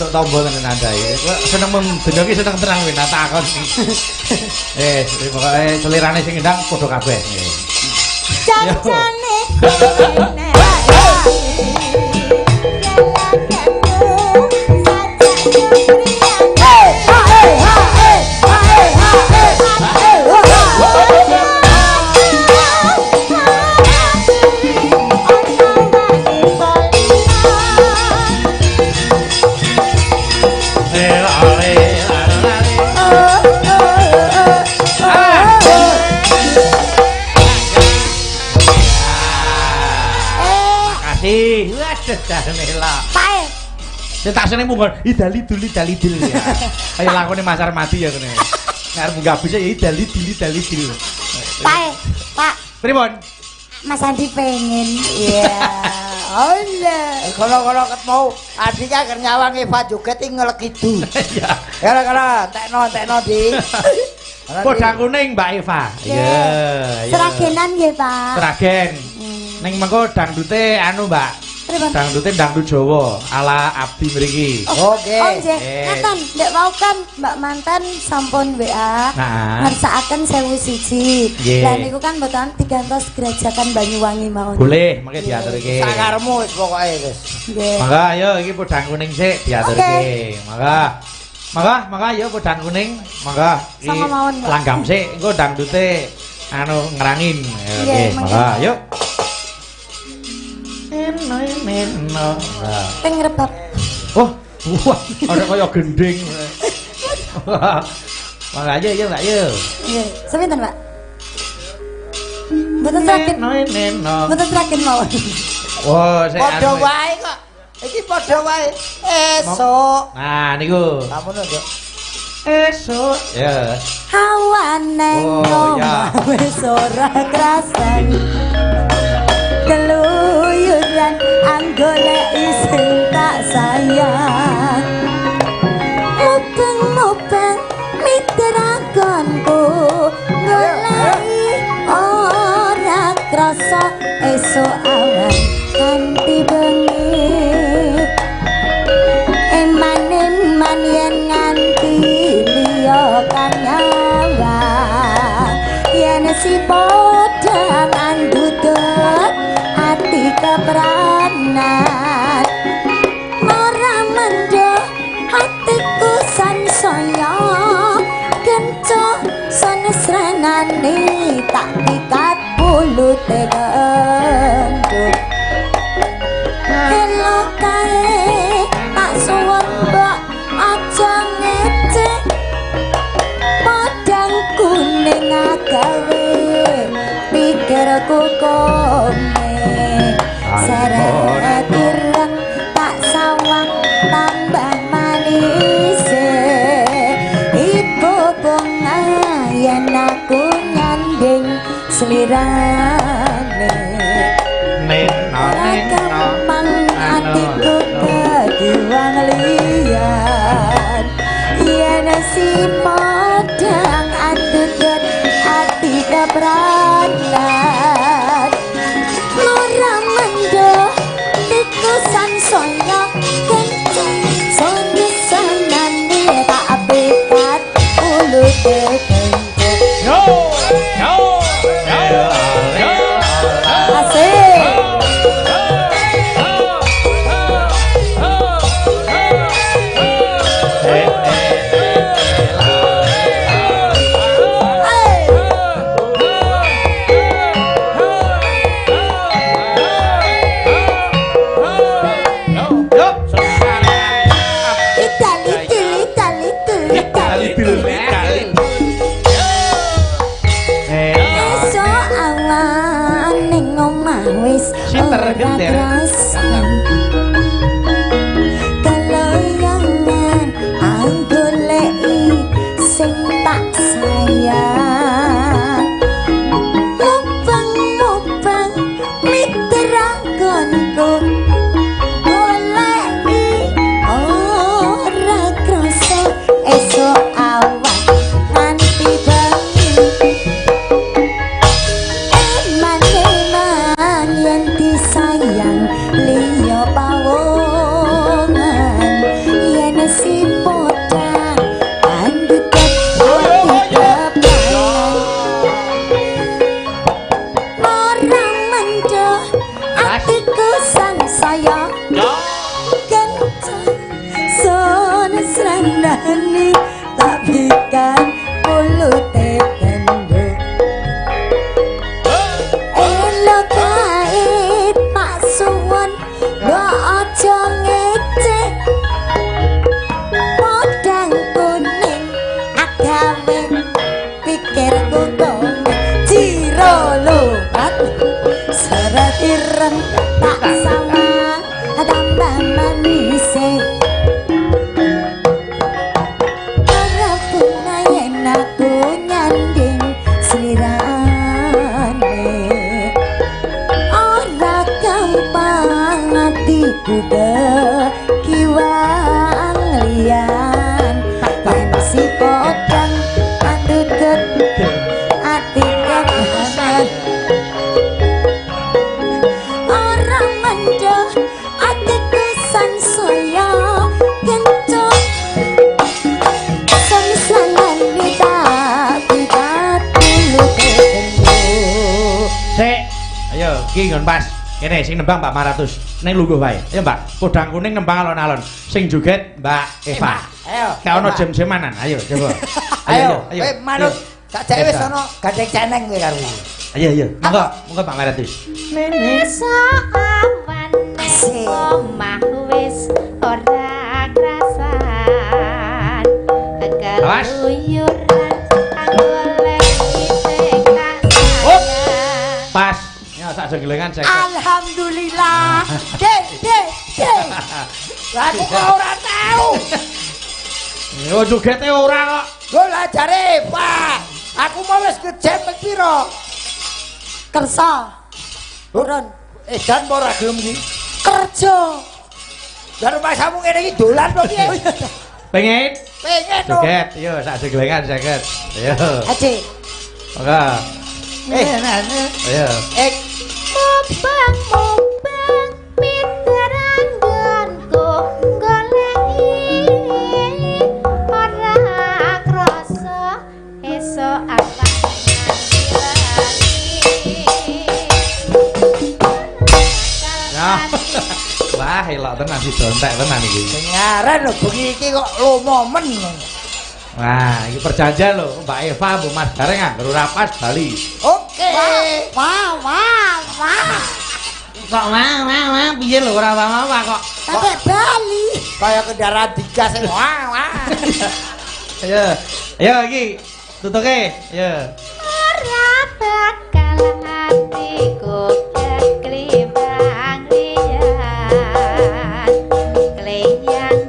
Tombol tenan Anda iki. Seneng donya iki seneng terang kowe takon iki. Pokoke selirane sing ndang padha kabeh. Janjane Mela. Pae. Sing tak seneng munggon idali dul ya. Ayo lakone Mas Armadi ya kene. Ngarep munggah bis ya idali dul. Pae, Pak. Pripun? Mas Andi pengen. Iya. Ola. Kalau ketemu adik kan nyawang Eva joget ngelekidu. Iya. Gara-gara entekno di. Podang kuning Mbak Eva. Iya. Seragenan nggih, Pak. Seragen. Ning mengko dangdute anu, Mbak. Dangdute dangdut Jawa ala Abdi mriki. Oke. Oh, nggih. Ngaten, ndek wau kan Mbak Mantan sampun WA. Nah. Ngersakaken 1001. Nggih. Lah niku kan mboten digantos Gerajakan Banyuwangi mawon. Boleh, mengke diaturke. Sakarmu wis pokoke wis. Nggih. Mangga ayo iki podang kuning sik diaturke. Mangga ayo podang kuning. Mangga iki Sama mawon, Mbak. langgam sik engko dangdute anu ngerangin. Oke, mangga ayo. Eno. Teng rebab. Oh, wah, ada kaya gending. Mangga aja ya, Mbak, yo. Nggih. Seminten, Mbak? Mboten seragen. Eno. Mboten seragen mawon. Wah, sik Padha anu. wae kok. Iki padha wae. Esuk. Nah, niku. Sampun yo. Esuk. Ya. Hawane Oh, ya. wis ora krasan. Keluyuran anggoleki sing tak sayang. Mubeng-mubeng miteragonku goleki ora krasa esuk awan kanthi bengi. Eman yen nganti liya kang nyawa yen si podang andudut ati kebranan ora mendho atiku sansaya kencok sanesranane tak pikat bulute gendut elo kae tak suwun mbok aja ngecek podang kuning agawe pikirku kone seret ireng tak sawang tambah manis ibu bunga yen aku nyanding slirane ora gampang atiku kegiwang liyan yen si podang andudut ati kebranan ora mendho tikusan sonya kenceng sonesanane tak pikat ulute kenceng asik esok awan ning omah wis ora krasan kelayangan anggo nani tapi kan mulute gendut elo kae tak suwun mbok aja ngece podang kuning agawe pikirku dong jiro lupat seret ireng tak sawang tambah manis ora puna yen aku nyanding slirane ora gampang atiku kiwang liyan yen si podang andudut ati kebasan orang mendeh atiku sansaya kencok samsangan tak dulu Sik. Ayo, iki nggon pas. Kene sing nembang Mbak Maratus. Ning lungguh wae. Ayo Mbak, podang kuning nembang alon-alon. Sing joget Mbak Eva. Ayo. Gak ono jem-jemanan. Ayo coba. Ayo, kowe manut sak jek wis ana gandeng ceneng kowe karo. Ayo, ayo. Monggo, monggo Mbak Maratus. Menesa awan omah wis ora krasan kegayuran golek sing Hop. Pas. Ya sak jenggelengan saya. alhamdulillah dek Lah aku kok ora tau. Yo jogete ora kok. Lho lah jare, Pak. Aku mau wis kejem ping pira? kersa turun Edan apa ora gelem iki? kerja Lah rumah samu ngene iki dolan to piye? Pengen Pengen to. joget. Yo sak jenggelengan seket. Ayo. aja Monggo. Ayo. mubang piteranggonku goleki ora krasa esuk apa Ya. Wah, elok tenan si dontek tenan iki. Dengaran lho bengi iki kok lomomen. Wah, iki perjanjian lho, Mbak Eva, Bu Mas Gareng anggar ora pas Bali. Oke. wah Kok wah, piye lho ora apa-apa kok. sampai Bali Kaya kendaraan digas wah. Ayo. Ayo iki tutuke. Ayo. ora bakal hatiku keklimbang liyan kleyang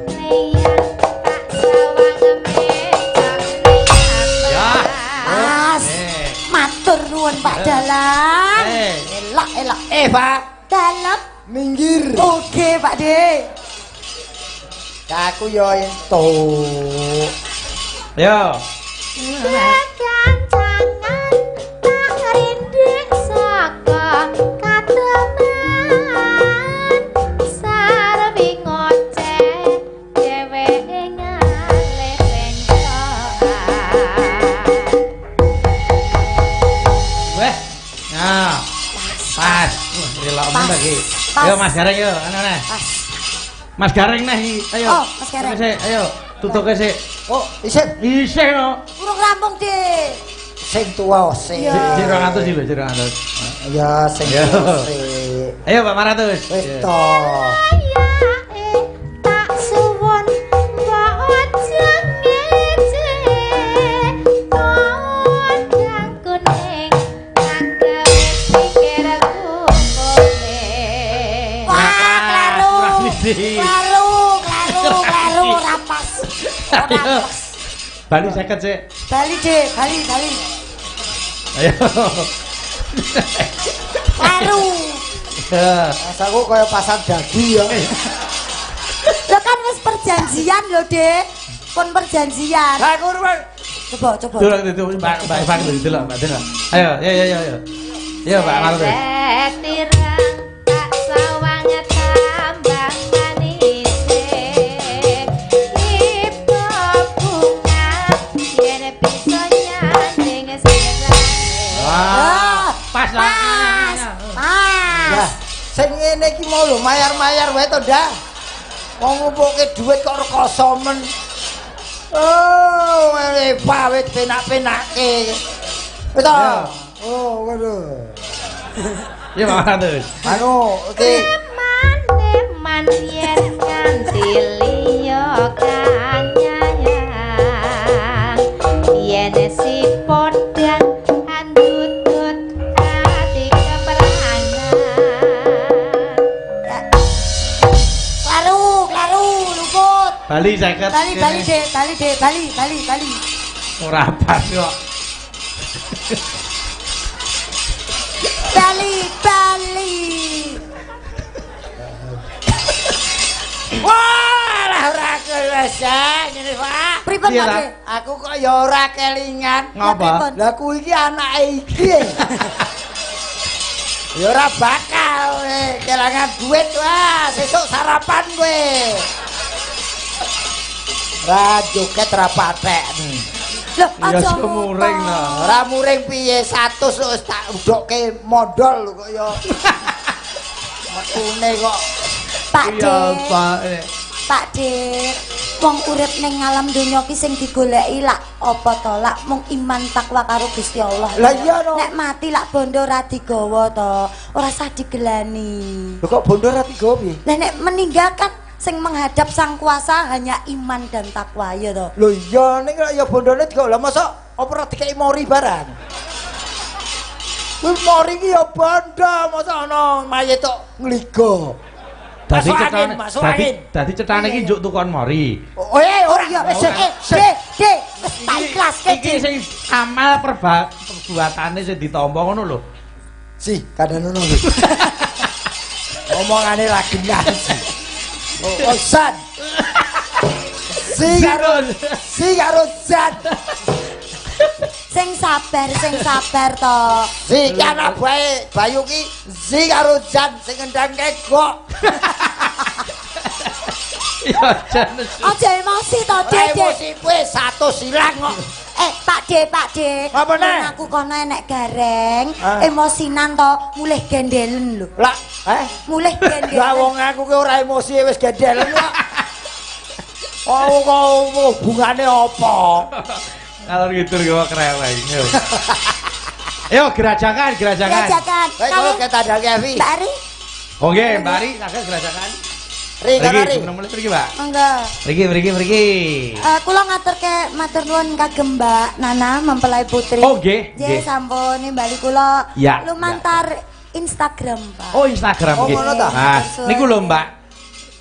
tak sawang mecak Ya. Mas Eh. matur nuwun Pak Dalang elok Pak, dalem minggir. oke Pak De Aku yo entuk. Ayo. Kekancangan tak rindik saka kateman sarwi ngoceh dheweke ngalih Weh. Nah. Pas. Elok men iki. Pas. Ayo Mas Gareng yo, ana. pas Mas Gareng nah iki. Ayo. Oh, Mas Gareng. Tutuke sik, ayo. Tutuke sik. Oh, isin Isih no. urung rampung De sing tuwa sing. Iya. 200 iki lho, 200. Ya sing Yo. tuwa sing. Ayo Pak Maratus. Wis Iya. to. tak suwun mbok aja ngece kodang kuning anggawe pikirku boleh wah klaru Kurang siji. klaru ora pas Ayo. Bali 50 sik. Bali De Bali Ayo. klaru Ya. Rasaku kaya pasang daging ya. lo kan wis perjanjian lho De pun perjanjian Lah aku rumah. coba Delok itu Mbak Eva itu delok, Mbak delok. Ayo. Ayo Pak Maratus. Tirang tak sawang tambah manis Ipo bunga yen bisa nyanding sirane Wah, pas lah. Lah, sing ngene iki mau lho mayar-mayar wae to, Dah. Wong ngumpuke dhuwit kok rekoso men. Oh, pawit penak-penake. Wis ta? Oh, ngono. Ya Mas. Anu, iki Neman yen nganti liya kanyayang yen si podang andutut ati keperangan Klaru, luput. Bali 50. Bali, Dek, bali. Ora pas kok. Bali. wah, lah ora kelesa ngene Pak. Pripun, Iya, Pak? Ta? Dek? Aku kok ya ora kelingan. Ngapa? Lah kuwi iki anake iki. Ya ora bakal kelangan duit wah, sesuk sarapan kowe. Ra joget ra patek. Loh, Ya aja semuring ngono. lah. Ora muring piye 100 wis tak udokke modal lho kok ya. Metune kok. Pak Iya, Dek. Pak. Pak Dek, wong urip ning alam donya ki sing digoleki lak apa to? Lak mung iman takwa karo Gusti Allah. Lah iya no. Nek mati lak bondo ora digawa to, ora usah digelani. Lho kok bondo ra tiga piye? Lah nek meninggalkan sing menghadap sang kuasa hanya iman dan takwa ya to. Lho iya ning ya bondone digawa. Lah masa apa ora dikeki mori barang? Kuwi mori ki ya bondo, masa ana mayit tok ngligo. Dadi Masuk cetane angin, masuk angin. dadi cetane iki njuk tukon mori. Oh ora Ya wis Dek, Dek, wis tak ikhlaske Iki sing amal perbuatane sing ditampa ngono lho. Si, kadang ngono lho. Omongane ra genah sih. Oh, San. Si karo San. sing sabar to. Si ki anak bae Bayu ki si karo Jan sing ngendang kegok. Ya jan. Aja emosi to, Dek. Emosi kowe 100 silang kok. Pak De. Apa neh? Aku kono enek gareng, Ah. emosinan to, mulih gendelen lho. Lah, Mulih lah gendelen. wong aku ki ora emosi wis gendelen kok. Oh, kok hubungane apa? Kalau gitu kok kreweng. Yo gerajakan. Jajan. Baik, kalau kita ada Kevi. Mbak Ari? Oke, Mbari saged gerajakan. Ri, kan Ri. Mriki, mulai mriki, Pak. Monggo. Mriki. Kula ngaturke matur nuwun kagem Mbak Nana mempelai putri. Oh, nggih, Nggih, nggih. sampun nimbali kula Ya, lumantar Instagram, Pak. Oh, Instagram Oh, nggih. ngono ta? Nah, Terus, niku lho, Mbak.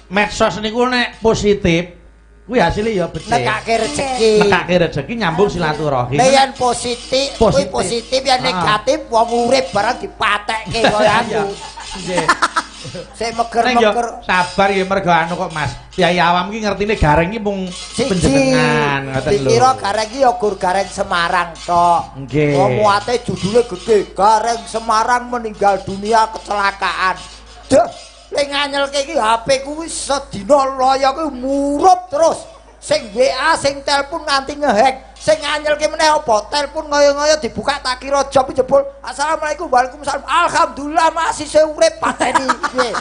Medsos niku nek positif, kuwi hasilnya ya becik. Nekake rezeki. Nekake rezeki nyambung silaturahim. Nek yen positif, kuwi positif yen negatif wong urip barang dipatekke kaya aku. Nggih. Sik Neng yo meger-meger. sabar ya mergo anu kok Mas. Kyai awam ki ngertine gareng ki mung panjenengan ngoten lho. Dikira gareng ki ya gur gareng Semarang tok. Nggih. Wong muate judule gede, Gareng Semarang meninggal dunia kecelakaan. Duh, lek nganyelke iki HP kuwi sedina loyo kuwi murup terus. Sing WA, sing telepon nganti ngehack. Sing nganyelke meneh apa? Telepon ngoyo-ngoyo dibuka tak kira job jebul. Assalamualaikum, waalaikumsalam. Alhamdulillah masih urip pateni. Piye?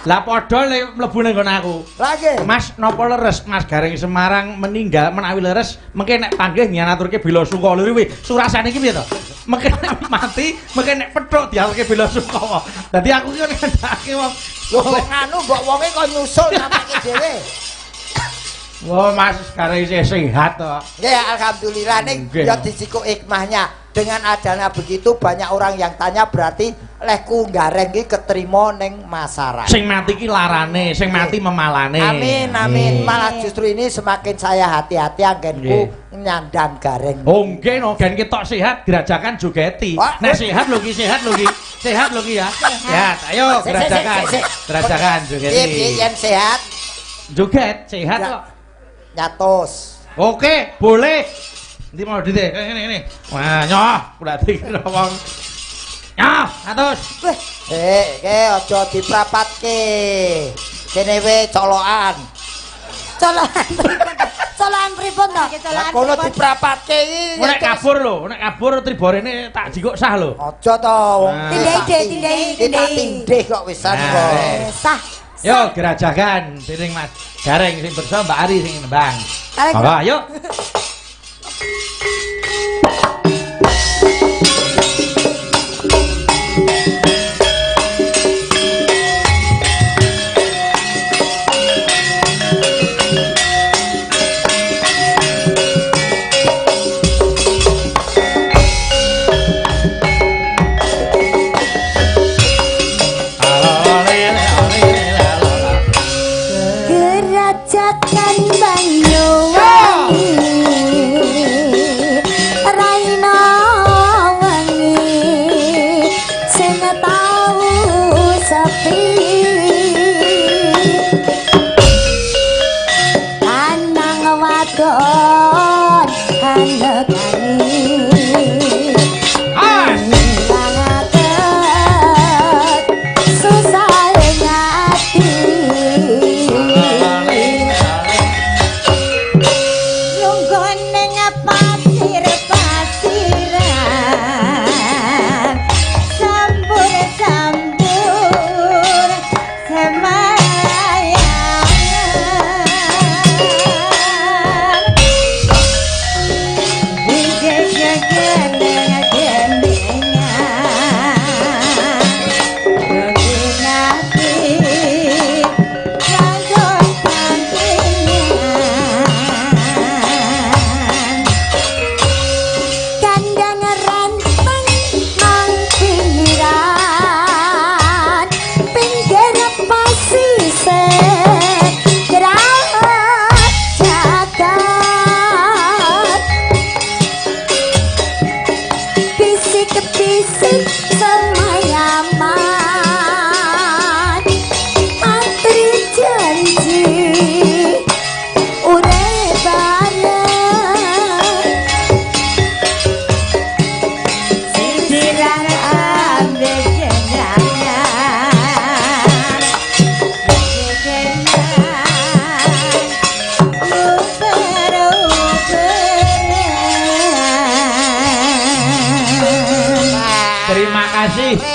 Lah padha nek mlebu ning nggon aku. Lagi. Mas napa leres Mas Gareng Semarang meninggal menawi leres mengke nek panggih nyanaturke bela sungkawa lho kuwi surasane iki piye to? Mengke nek mati mengke nek pethuk diaturke bela sungkawa. Dadi aku ki ngandake wong Wong anu mbok wonge kok nyusul namake dhewe. wah Mas Gareng isih sehat to. Ya alhamdulillah nih Nggih. ya disiko hikmahnya. Dengan adanya begitu banyak orang yang tanya berarti lehku gareng iki keterima ning masyarakat. Sing mati ki larane, sing mati memalane. Amin amin. Malah justru ini semakin saya hati-hati anggenku nyandang gareng. Oh nggih no, gen ketok sehat gerajakan jogeti. Wah, Nek sehat lho ki, sehat lho ki. Sehat lho ki ya. Sehat. Ayo gerajakan. Gerajakan jogeti. Piye yen sehat Joget sehat Ya. kok. nyatos. Oke, boleh. Nanti mau dite, ini. Wah, nyoh, kula dikira wong. Nyoh, atus. Weh, Aja diprapatke. Kene we colokan. colokan pripun to? Lah kono diprapatke iki. Nek kabur triborene tak jikuk sah lho. Aja to wong. Nah. Tindih. Kita tindih kok wisan Nah. kok. Sah. Yo gerajakan dening Mas Gareng sing bersama Mbak Ari sing nembang. Monggo, ayo. Kerajaan Banyuwangi Raina wangi sing tau sepi anang wadon hanegani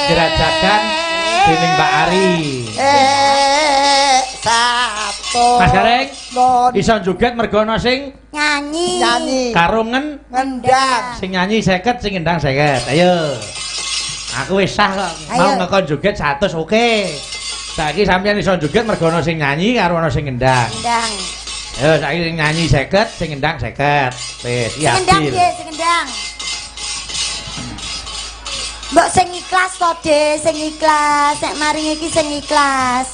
Gerajakan dening Mbak Ari. Satu. Mas Gareng. Non. Iso joget mergo ana sing nyanyi. Karo ngendang. Sing nyanyi 50, sing ngendang 50. Ayo. Aku wis sah kok. Mau ngekon joget 100 oke. Saiki sampeyan iso joget mergo ana sing nyanyi karo ana sing ngendang. Ngendang. Ayo saiki sing nyanyi 50, sing ngendang 50. Wis, iya. Sing ngendang piye sing ngendang? Mbok sing ikhlas to, De, sing ikhlas. Nek maring iki sing ikhlas.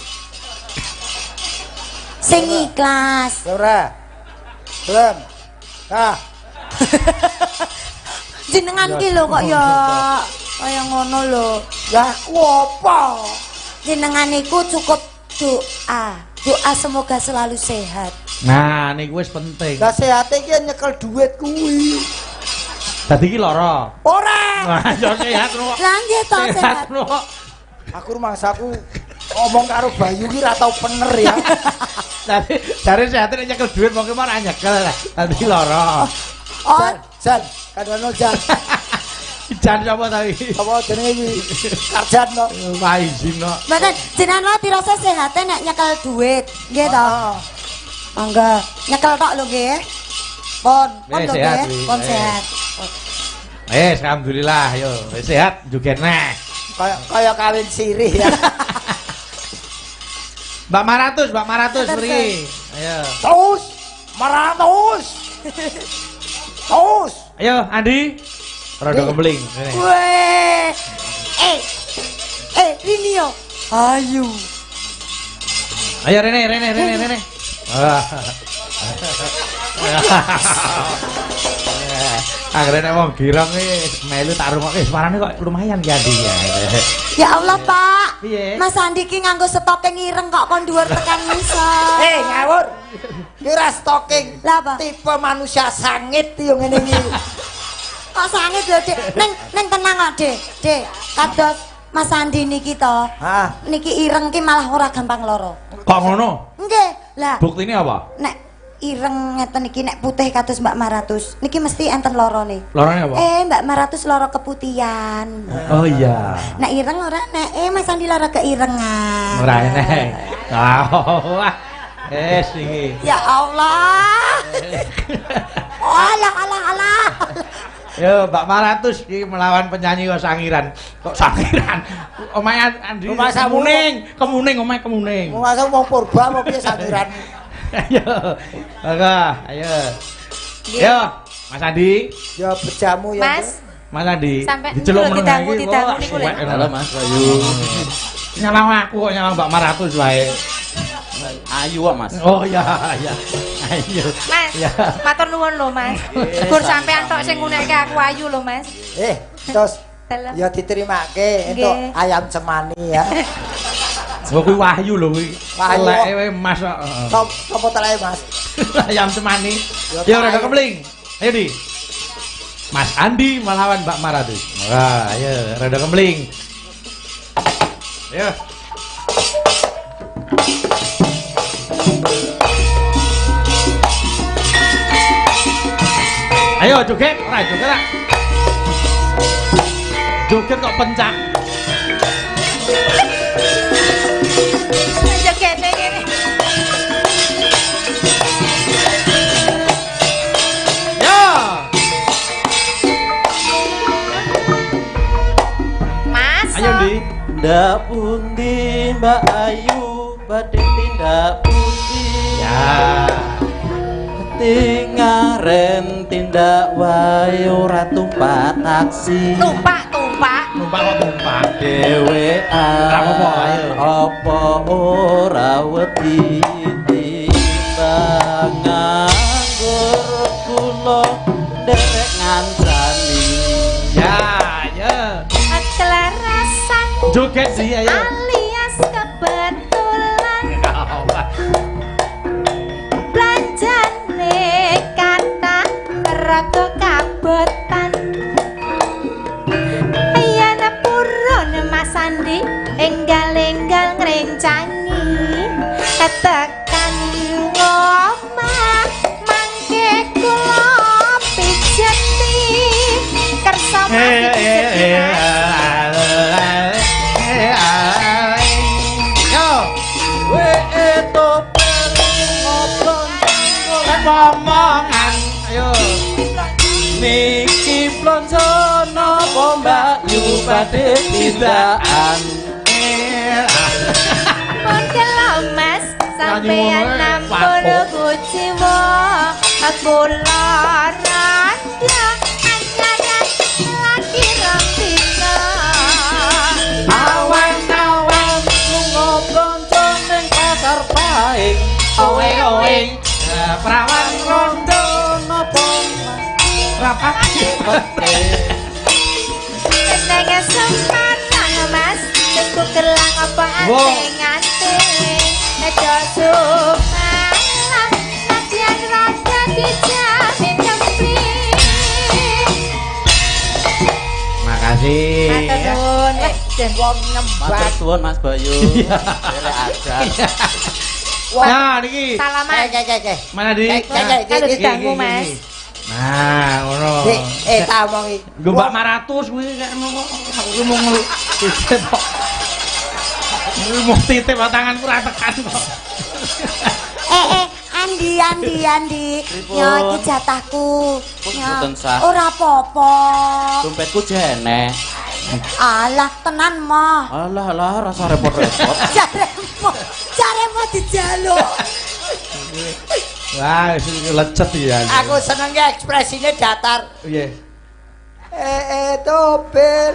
Sing ikhlas. Ora. Belum. Nah. Jenengan ki lho kok ya kaya ngono lho. Lah ku apa? Jenengan iku cukup doa. Doa semoga selalu sehat. Nah, niku wis penting. Lah sehate iki nyekel duit kuwi. Dadi iki lara. Ora. Wah, yo sehat lho. Lah nggih to sehat. lho. Aku rumangsaku ngomong karo Bayu ki ra tau pener ya. Dadi jare sehate nek nyekel duit mongke ora nyekel lah. Dadi lara. Oh, Jan, kadang Jan. Jan sapa ta iki? Apa jenenge iki? Karjan to. Maizin kok. mboten jenengan wae dirasa sehate nek nyekel duit. Nggih to. Mangga nyekel tok lho nggih. Pon lho sehat, nggih, pon sehat. Wis alhamdulillah yo, wis sehat joget neh. Kaya kawin sirih ya. Mbak Maratus mriki. Ayo. Terus, maratus. Terus. Ayo Andi. Rada kembling. Weh. Rinio. Ayu. Ayo Rene. Akhirnya nek wong girang iki melu tak rungokke suarane kok lumayan ki Andi ya. Ya Allah, Pak. Piye? Mas Andi ki nganggo stocking ireng kok kon dhuwur tekan ngisor. Ngawur. Ki ra stocking. Lah apa? Tipe manusia sangit yo ngene iki. Kok sangit lho, Dik. Ning tenang kok, Dik. Dik, kados Mas Andi niki to. Hah. Niki ireng ki malah ora gampang lara. Kok ngono? Nggih. Lah, Buktine apa? nek ireng ngeten iki nek putih kados Mbak Maratus, niki mesti enten larane. Larane apa? Mbak Maratus lara keputihan. Oh iya. Nek ireng ora nek Mas Andi lara keirengan. Ora enek. Wah. Wis iki. Ya Allah. Alah. Yo, Mbak Maratus iki melawan penyanyi kok sangiran. Kok sangiran? Omahe Andi. Omah Kemuning, omahe Kemuning. Masa wong purba apa piye sangiran? Ayo. Ayo. Yo, Mas Andi. Ya bejamu ya. Mas, Andi. sampai diceluk niku meneng iki. didangu niku lho. Halo Mas Bayu. Nyalang aku kok nyalang Mbak Maratus wae. Ayu kok Mas. Oh ya. Ayo. Mas, Ya. matur nuwun lho Mas. Gur sampean tok sing ngunekke aku ayu lho Mas. Terus Dalam. ya diterimake entuk Nggih. ayam cemani ya. Oh kuwi Wahyu lho kuwi. Wahyu. Eleke wae Mas kok. Sopo teleke Mas? Ayam cemani. Ya, Yo rada Pak. kepling. Ayo di. Mas Andi melawan Mbak Maratus. Wah, ayo rada kepling. Ayo. Ayo joget, ora joget lah. Joget kok pencak. Jogete kene. Yo. Mas. Ayo Di. Ndak pundi Mbak Ayu badhe tindak pundi Ya. Tingaren tindak wae ora tumpak taksi Tumpak. Numpak kok numpak. dhewean Ora apa-apa, ayo. apa ora wedi timbang nganggur kula derek ngancani Ya, ya. Kelarasan Joget sih ayo. alias kebetulan belanjane kata raga kabotan ayana purun Mas Andi enggal-enggal ngrencani ketekan ngomah mangke kula pijeti kersa Yo, ngomongan. Ayo. niki plonjo napa Mbak Yu badhe tindakan pun kelo Mas sampeyan nampun kuciwa kula rada anyaran lagi rompina awan-awan lunga plonjo ning pasar paing Owe. Perawan rondo napa rapat. Neng Semarang Mas tuku gelang apa anting-anting edo sumalam najan rada dijamin nyempling Makasih. matur nuwun Wong nyembah. Matur suwun Mas Bayu derek ajar Nah, niki. salaman Mana di? kalau didangu Mas Nah, ngono. Tak omongi. Nggo Mbak Maratus kuwi kek ngono kok. Aku ki mau titip kok. Kuwi mau titip tanganku ora tekan kok. Andi. Yo iki jatahku. Mboten sah. Ora apa-apa. dompetku jenek Alah tenan mah. alah rasa repot-repot Jaremu dijaluk. Wah, lecet ya. Aku senengnya ekspresinya datar. Piye? Topir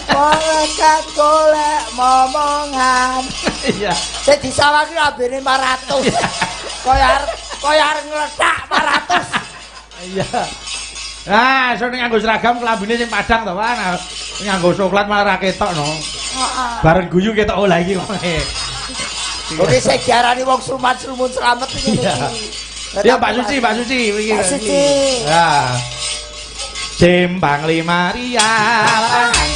Molekat golek momongan Iya. Saya disawaki ambene 400 Koyo arep ngletak 400 Iya. Nah, iso ning nganggo seragam klambine sing padang to, Pak. Nah, nganggo coklat malah ra ketok no. Heeh. Bareng guyu ketok olah iki kok. Oke saya diarani wong sumat-sumun selamat iki. Iya. Ya Pak Suci iki. Pak Suci. Ya. Simpang 5 rial,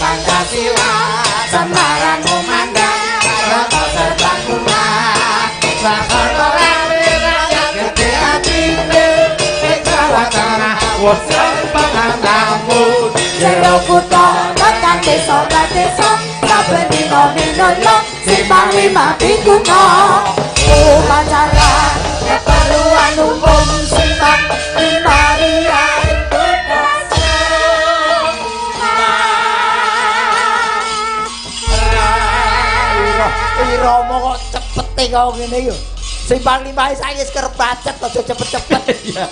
Pancasila, Semarang kumandang, Rata terbang rumah, Rasono rame rakyat gede hatinya, Jawa Tengah, Wosong pengantamu, Jero kutha tekan desa saben dina minolo Simpang 5 pikuno upacara keperluan umum simak Maria itu Iromo kok cepet kok ngene yo. Simpang limahe saiki kerep pacet aja cepet-cepet. Iya.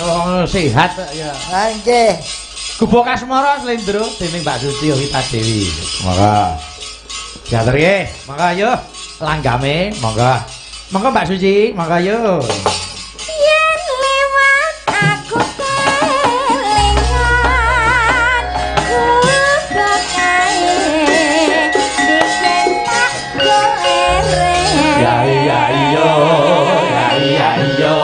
Oh, sehat ya. Ha nggih. Gubuk Asmara Slendro dening Mbak Suci Wita Dewi. Monggo. Diatur nggih. Monggo ayo langgame, monggo. Monggo Mbak Suci, monggo ayo. Yen lewat aku kelingan kubuk kae dicetak golereng. Ya iya iya, ya iya iya.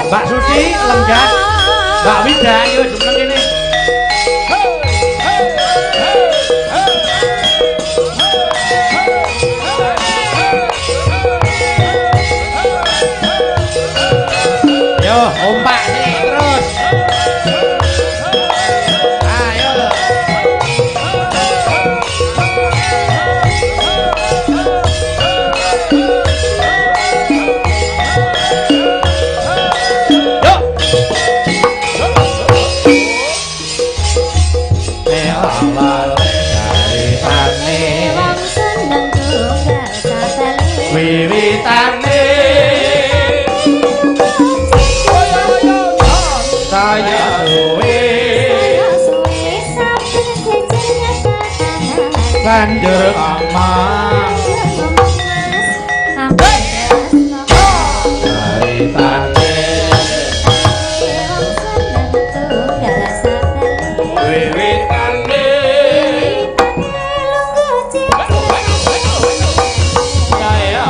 Mbak Suci lenggah. Mbak Wida yo jeneng kene. Yo, ompak sih terus. Ayo. wiwitane saya suwe banjur omong caritane wiwitane saya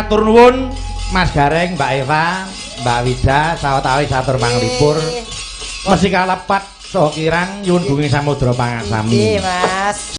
matur nuwun Mas Gareng, Mbak Eva, Mbak Wida, sawetawis satur panglipur. Mesti kalepat saha kirang nyuwun bumi samudra pangasami. Nggih, Mas.